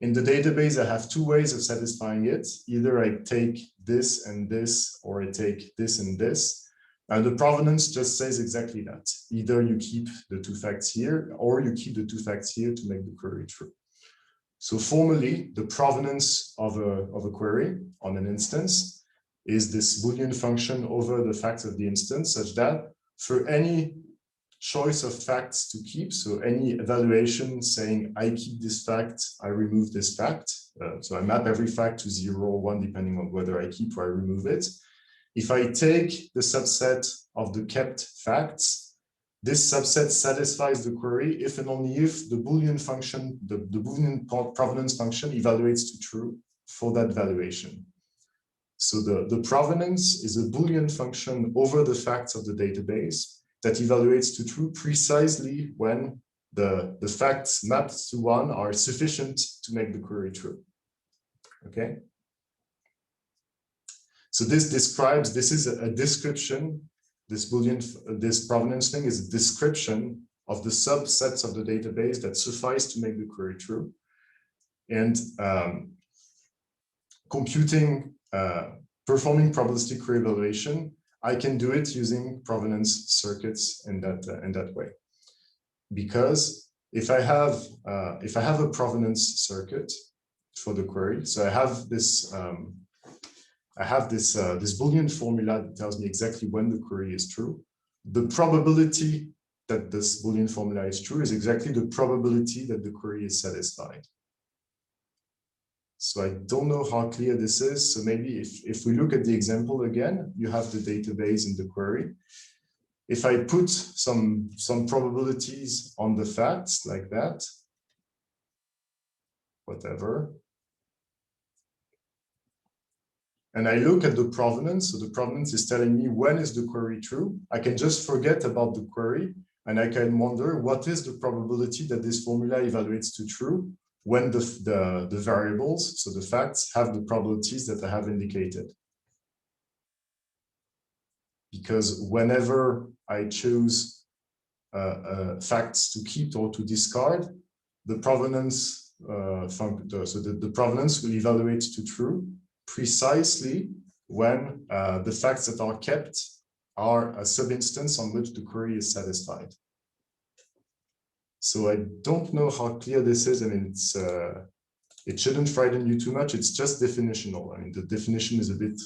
In the database, I have two ways of satisfying it. Either I take this and this, or I take this and this. And the provenance just says exactly that. Either you keep the two facts here, or you keep the two facts here to make the query true. So formally, the provenance of a query on an instance is this Boolean function over the facts of the instance, such that for any choice of facts to keep, so any evaluation saying I keep this fact, I remove this fact, so I map every fact to 0 or 1 depending on whether I keep or I remove it. If I take the subset of the kept facts, this subset satisfies the query if and only if the Boolean function, the Boolean provenance function evaluates to true for that valuation. So the provenance is a Boolean function over the facts of the database that evaluates to true precisely when the facts mapped to 1 are sufficient to make the query true. Okay. So this describes, this is a description, this Boolean, this provenance thing is a description of the subsets of the database that suffice to make the query true. And performing probabilistic query evaluation, I can do it using provenance circuits in that way. Because if I have a provenance circuit for the query, so I have this this Boolean formula that tells me exactly when the query is true. The probability that this Boolean formula is true is exactly the probability that the query is satisfied. So I don't know how clear this is. So maybe if we look at the example again, you have the database in the query. If I put some probabilities on the facts like that, whatever, and I look at the provenance, so the provenance is telling me when is the query true, I can just forget about the query and I can wonder what is the probability that this formula evaluates to true when the variables, so the facts, have the probabilities that I have indicated. Because whenever I choose facts to keep or to discard, the provenance the provenance will evaluate to true precisely when the facts that are kept are a subinstance on which the query is satisfied. So I don't know how clear this is. I mean, it shouldn't frighten you too much. It's just definitional. I mean, the definition is a bit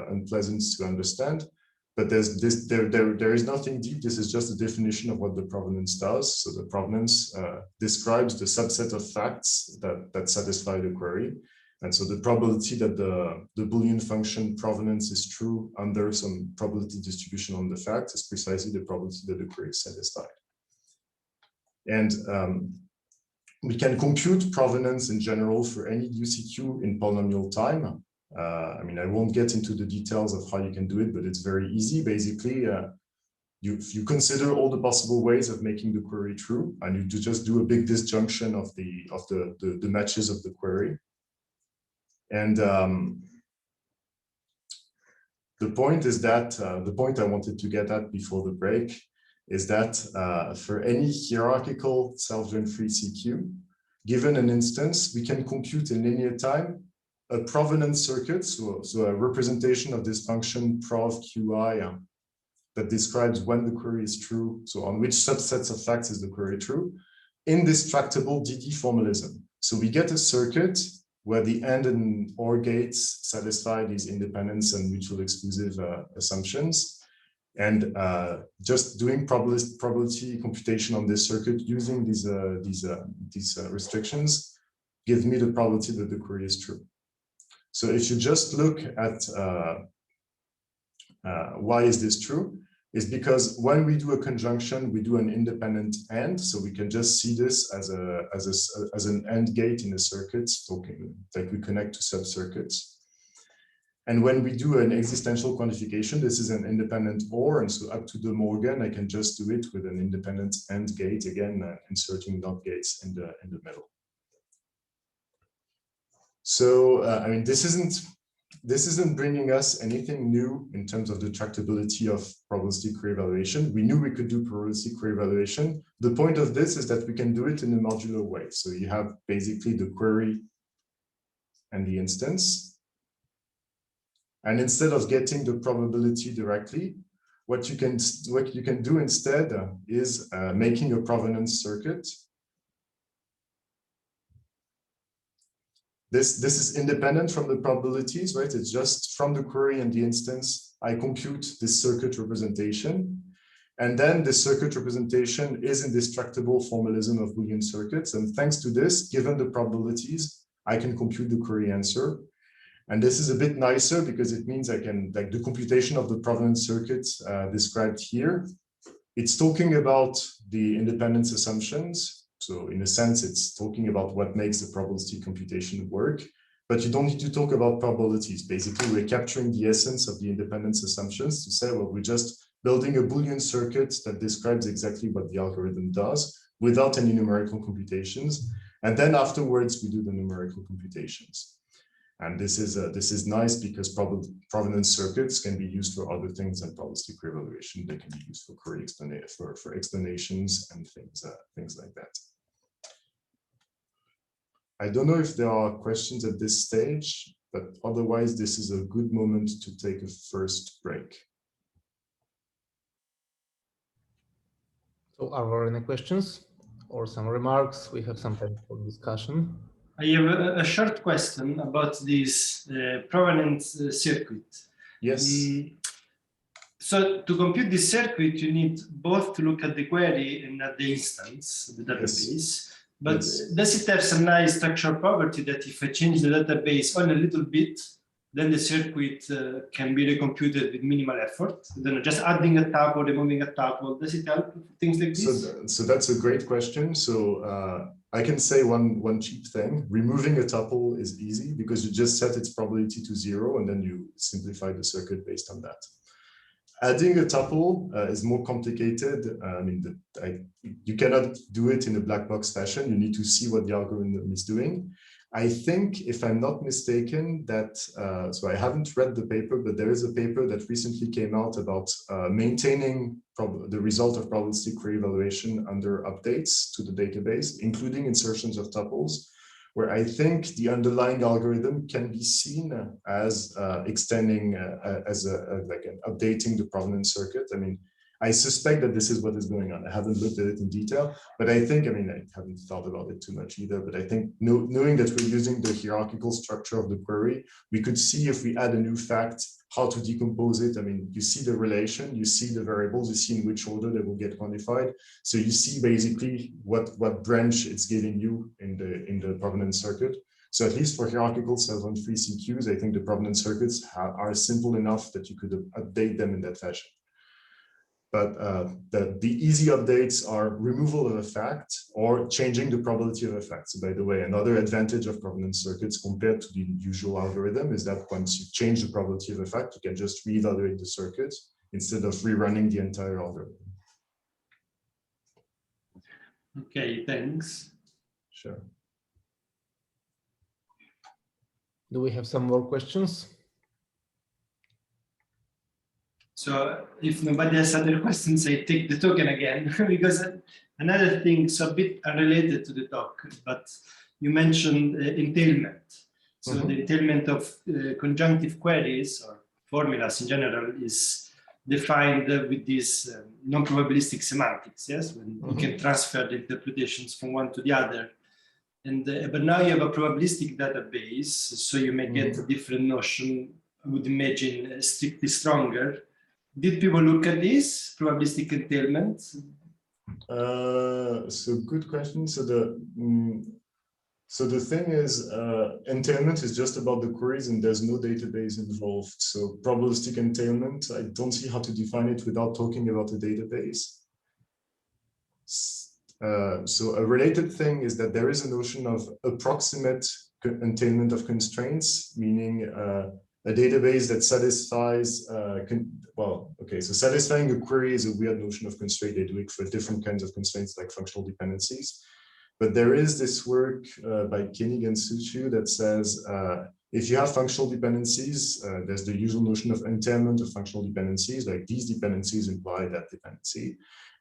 unpleasant to understand, but there is nothing deep. This is just a definition of what the provenance does. So the provenance describes the subset of facts that satisfy the query. And so the probability that the Boolean function provenance is true under some probability distribution on the facts is precisely the probability that the query is satisfied. And we can compute provenance in general for any UCQ in polynomial time. I mean, I won't get into the details of how you can do it, but it's very easy. Basically, you consider all the possible ways of making the query true, and you just do a big disjunction of the matches of the query. And the point is that the point I wanted to get at before the break is that for any hierarchical self-join free CQ, given an instance, we can compute in linear time a provenance circuit, so a representation of this function prov qi that describes when the query is true, so on which subsets of facts is the query true, in this tractable DD formalism. So we get a circuit where the AND and OR gates satisfy these independence and mutual exclusive assumptions. And just doing probability computation on this circuit using these restrictions gives me the probability that the query is true. So if you just look at why is this true, is because when we do a conjunction, we do an independent AND, so we can just see this as an AND gate in a circuit, like we connect to sub-circuits. And when we do an existential quantification, this is an independent OR, and so up to De Morgan, I can just do it with an independent AND gate, again, inserting NOT gates in the middle. So, I mean, this isn't bringing us anything new in terms of the tractability of probabilistic query evaluation. We knew we could do probabilistic query evaluation. The point of this is that we can do it in a modular way. So you have basically the query and the instance. And instead of getting the probability directly, what you can do instead is making a provenance circuit this is independent from the probabilities, right? It's just from the query and the instance, I compute this circuit representation. And then the circuit representation is indestructible formalism of Boolean circuits. And thanks to this, given the probabilities, I can compute the query answer. And this is a bit nicer because it means I can, like the computation of the provenance circuit described here, it's talking about the independence assumptions. So in a sense, it's talking about what makes the probabilistic computation work, but you don't need to talk about probabilities. Basically, we're capturing the essence of the independence assumptions to say, well, we're just building a Boolean circuit that describes exactly what the algorithm does without any numerical computations. And then afterwards, we do the numerical computations. And this is nice because provenance circuits can be used for other things than probabilistic evaluation. They can be used for query for explanations and things like that. I don't know if there are questions at this stage, but otherwise this is a good moment to take a first break. So are there any questions or some remarks? We have some time for discussion. I have a short question about this provenance circuit. Yes. So to compute this circuit, you need both to look at the query and at the instance, the database. Yes. But yes, does it have some nice structural property that if I change the database only a little bit, then the circuit can be recomputed with minimal effort? Then just adding a tuple, removing a tuple, does it help things like this? So that's a great question. So I can say one cheap thing. Removing a tuple is easy because you just set its probability to 0 and then you simplify the circuit based on that. Adding a tuple is more complicated. I mean, you cannot do it in a black box fashion. You need to see what the algorithm is doing. I think, if I'm not mistaken, that, so I haven't read the paper, but there is a paper that recently came out about maintaining the result of probabilistic query evaluation under updates to the database, including insertions of tuples, where I think the underlying algorithm can be seen as extending, like updating the provenance circuit. I mean, I suspect that this is what is going on. I haven't looked at it in detail, but I think, I mean, I haven't thought about it too much either, but I think knowing that we're using the hierarchical structure of the query, we could see if we add a new fact, how to decompose it. I mean, you see the relation, you see the variables, you see in which order they will get quantified. So you see basically what branch it's giving you in the provenance circuit. So at least for hierarchical self-free CQs, I think the provenance circuits are simple enough that you could update them in that fashion. But the easy updates are removal of a fact or changing the probability of a fact. So by the way, another advantage of provenance circuits compared to the usual algorithm is that once you change the probability of a fact, you can just reevaluate the circuit instead of rerunning the entire algorithm. Okay, thanks. Sure. Do we have some more questions? So if nobody has other questions, I take the token again, because another thing, so a bit unrelated to the talk, but you mentioned entailment. So the entailment of conjunctive queries or formulas in general is defined with these non-probabilistic semantics, yes? When you can transfer the interpretations from one to the other. And but now you have a probabilistic database, so you may get a different notion, I would imagine strictly stronger. Did people look at this probabilistic entailment? So good question. So the thing is, entailment is just about the queries and there's no database involved. So probabilistic entailment, I don't see how to define it without talking about a database. So a related thing is that there is a notion of approximate entailment of constraints, meaning a database that satisfies, so satisfying a query is a weird notion of constraint. They do it for different kinds of constraints like functional dependencies. But there is this work by Koenig and Suchu that says, if you have functional dependencies, there's the usual notion of entailment of functional dependencies, like these dependencies imply that dependency.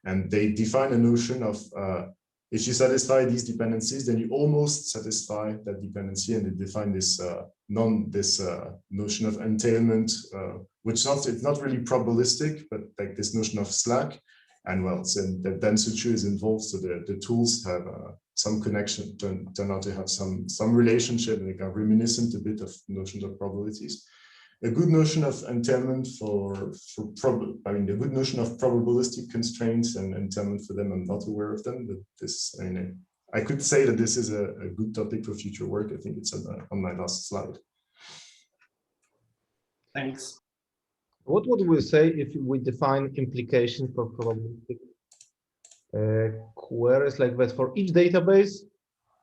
And they define a notion of, if you satisfy these dependencies, then you almost satisfy that dependency, and they define this notion of entailment, which it's not really probabilistic, but like this notion of slack. And well, so then Suchu is involved, so the tools have some connection, turn out to have some relationship, like are reminiscent a bit of notions of probabilities. A good notion of entailment the good notion of probabilistic constraints and entailment for them, I'm not aware of them, but this, I could say that this is a good topic for future work. I think it's on my last slide. Thanks. What would we say if we define implication for probabilistic queries like that? For each database,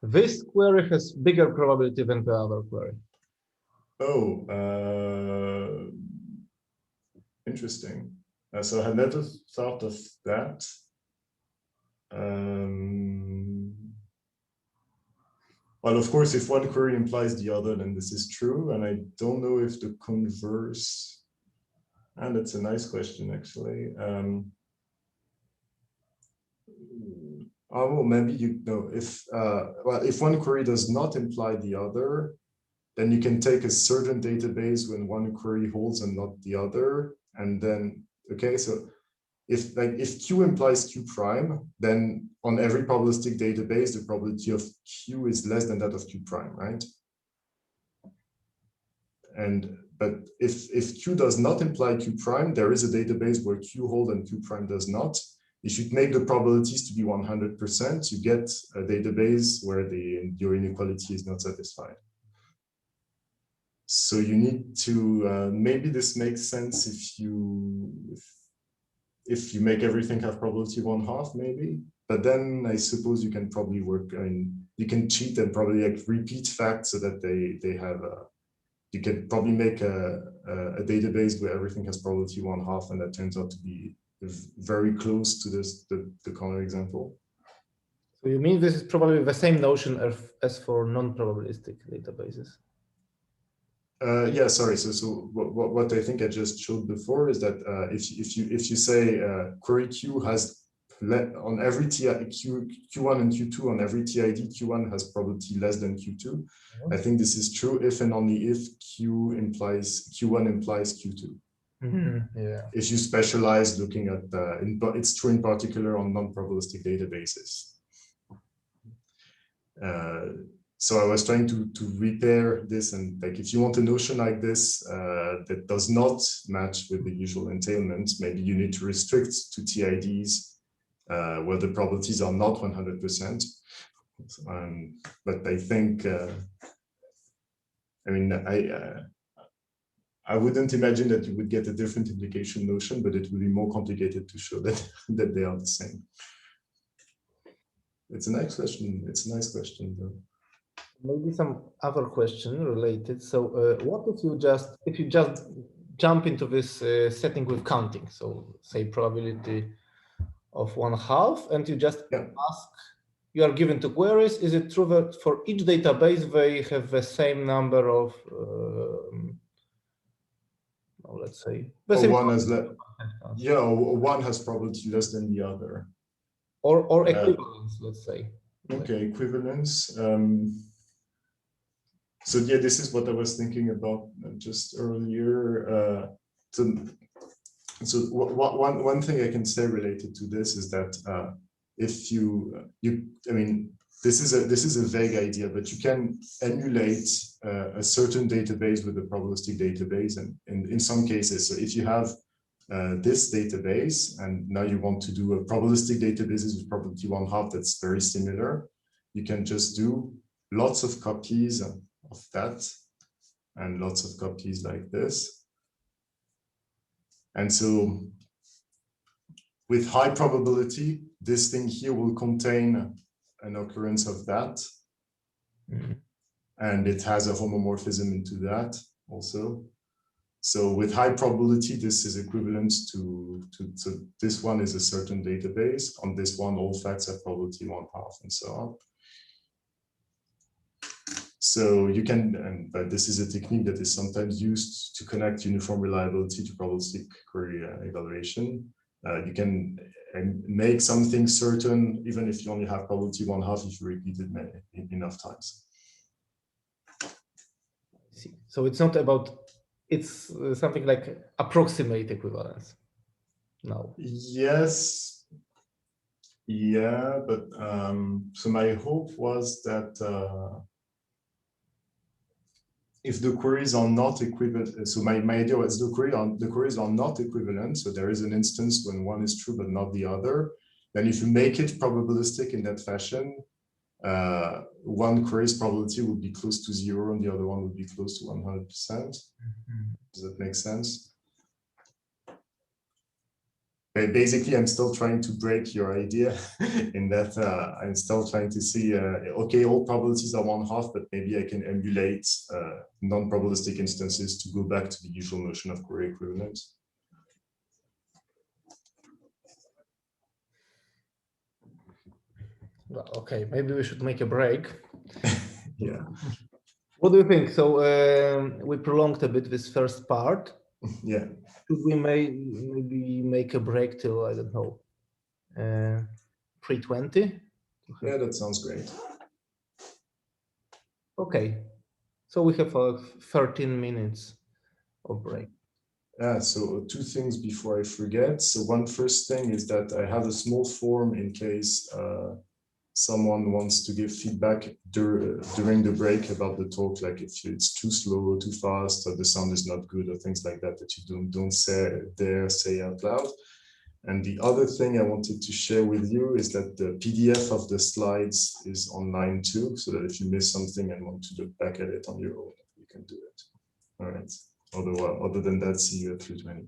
this query has bigger probability than the other query. Oh, interesting. So I had never thought of that. Well, of course, if one query implies the other, then this is true. And I don't know if the converse, and that's a nice question, actually. Oh, maybe if one query does not imply the other, then you can take a certain database when one query holds and not the other. And then, okay, so if Q implies Q prime, then on every probabilistic database, the probability of Q is less than that of Q prime, right? But if Q does not imply Q prime, there is a database where Q holds and Q prime does not. If you make the probabilities to be 100%, you get a database where your inequality is not satisfied. So you need to, maybe this makes sense if you make everything have probability 1/2, maybe. But then I suppose you can probably work, you can cheat and probably like repeat facts so that they have you can probably make a database where everything has probability 1/2, and that turns out to be very close to the corner example. So you mean this is probably the same notion as for non-probabilistic databases? Yeah, sorry. So what I think I just showed before is that if you say query Q has on every Q1 and Q2 on every TID, Q1 has probability less than Q2. I think this is true if and only if Q1 implies Q2. Yeah. If you specialize looking at it's true in particular on non-probabilistic databases. So I was trying to repair this, and like if you want a notion like this that does not match with the usual entailment, maybe you need to restrict to TIDs where the probabilities are not 100%. But I think, I wouldn't imagine that you would get a different implication notion, but it would be more complicated to show that they are the same. It's a nice question. It's a nice question, though. Maybe some other question related. So what if you just jump into this setting with counting? So say probability of 1/2, and you just ask, you are given two queries. Is it true that for each database, they have the same number of, let's say, one has probability less than the other. Or equivalence, let's say. Okay, equivalence. So yeah, this is what I was thinking about just earlier. So one thing I can say related to this is that if this is a vague idea, but you can emulate a certain database with a probabilistic database, and in some cases, so if you have this database and now you want to do a probabilistic database with probability 1/2 that's very similar, you can just do lots of copies of that and lots of copies like this. And so with high probability, this thing here will contain an occurrence of that. And it has a homomorphism into that also. So with high probability, this is equivalent to so this one is a certain database. On this one, all facts have probability 1/2 and so on. So you can, but this is a technique that is sometimes used to connect uniform reliability to probabilistic query evaluation. You can make something certain, even if you only have probability 1/2 if you repeat it enough times. So it's not about, it's something like approximate equivalence. No. Yes. Yeah, but so my hope was that if the queries are not equivalent, so my idea was the queries are not equivalent, so there is an instance when one is true but not the other, then if you make it probabilistic in that fashion, one query's probability would be close to 0 and the other one would be close to 100%. Does that make sense? Basically, I'm still trying to break your idea in that I'm still trying to see, okay, all probabilities are 1/2, but maybe I can emulate non-probabilistic instances to go back to the usual notion of query equivalence. Well, okay, maybe we should make a break. Yeah. What do you think? So we prolonged a bit this first part. Yeah. Should we maybe make a break till, I don't know, 3:20? Yeah, that sounds great. Okay, so we have 13 minutes of break. Yeah, so two things before I forget. So one first thing is that I have a small form in case someone wants to give feedback during the break about the talk, like if it's too slow, too fast, or the sound is not good, or things like that, that you don't dare say out loud. And the other thing I wanted to share with you is that the PDF of the slides is online too, so that if you miss something and want to look back at it on your own, you can do it. All right. Other than that, see you at 3:20.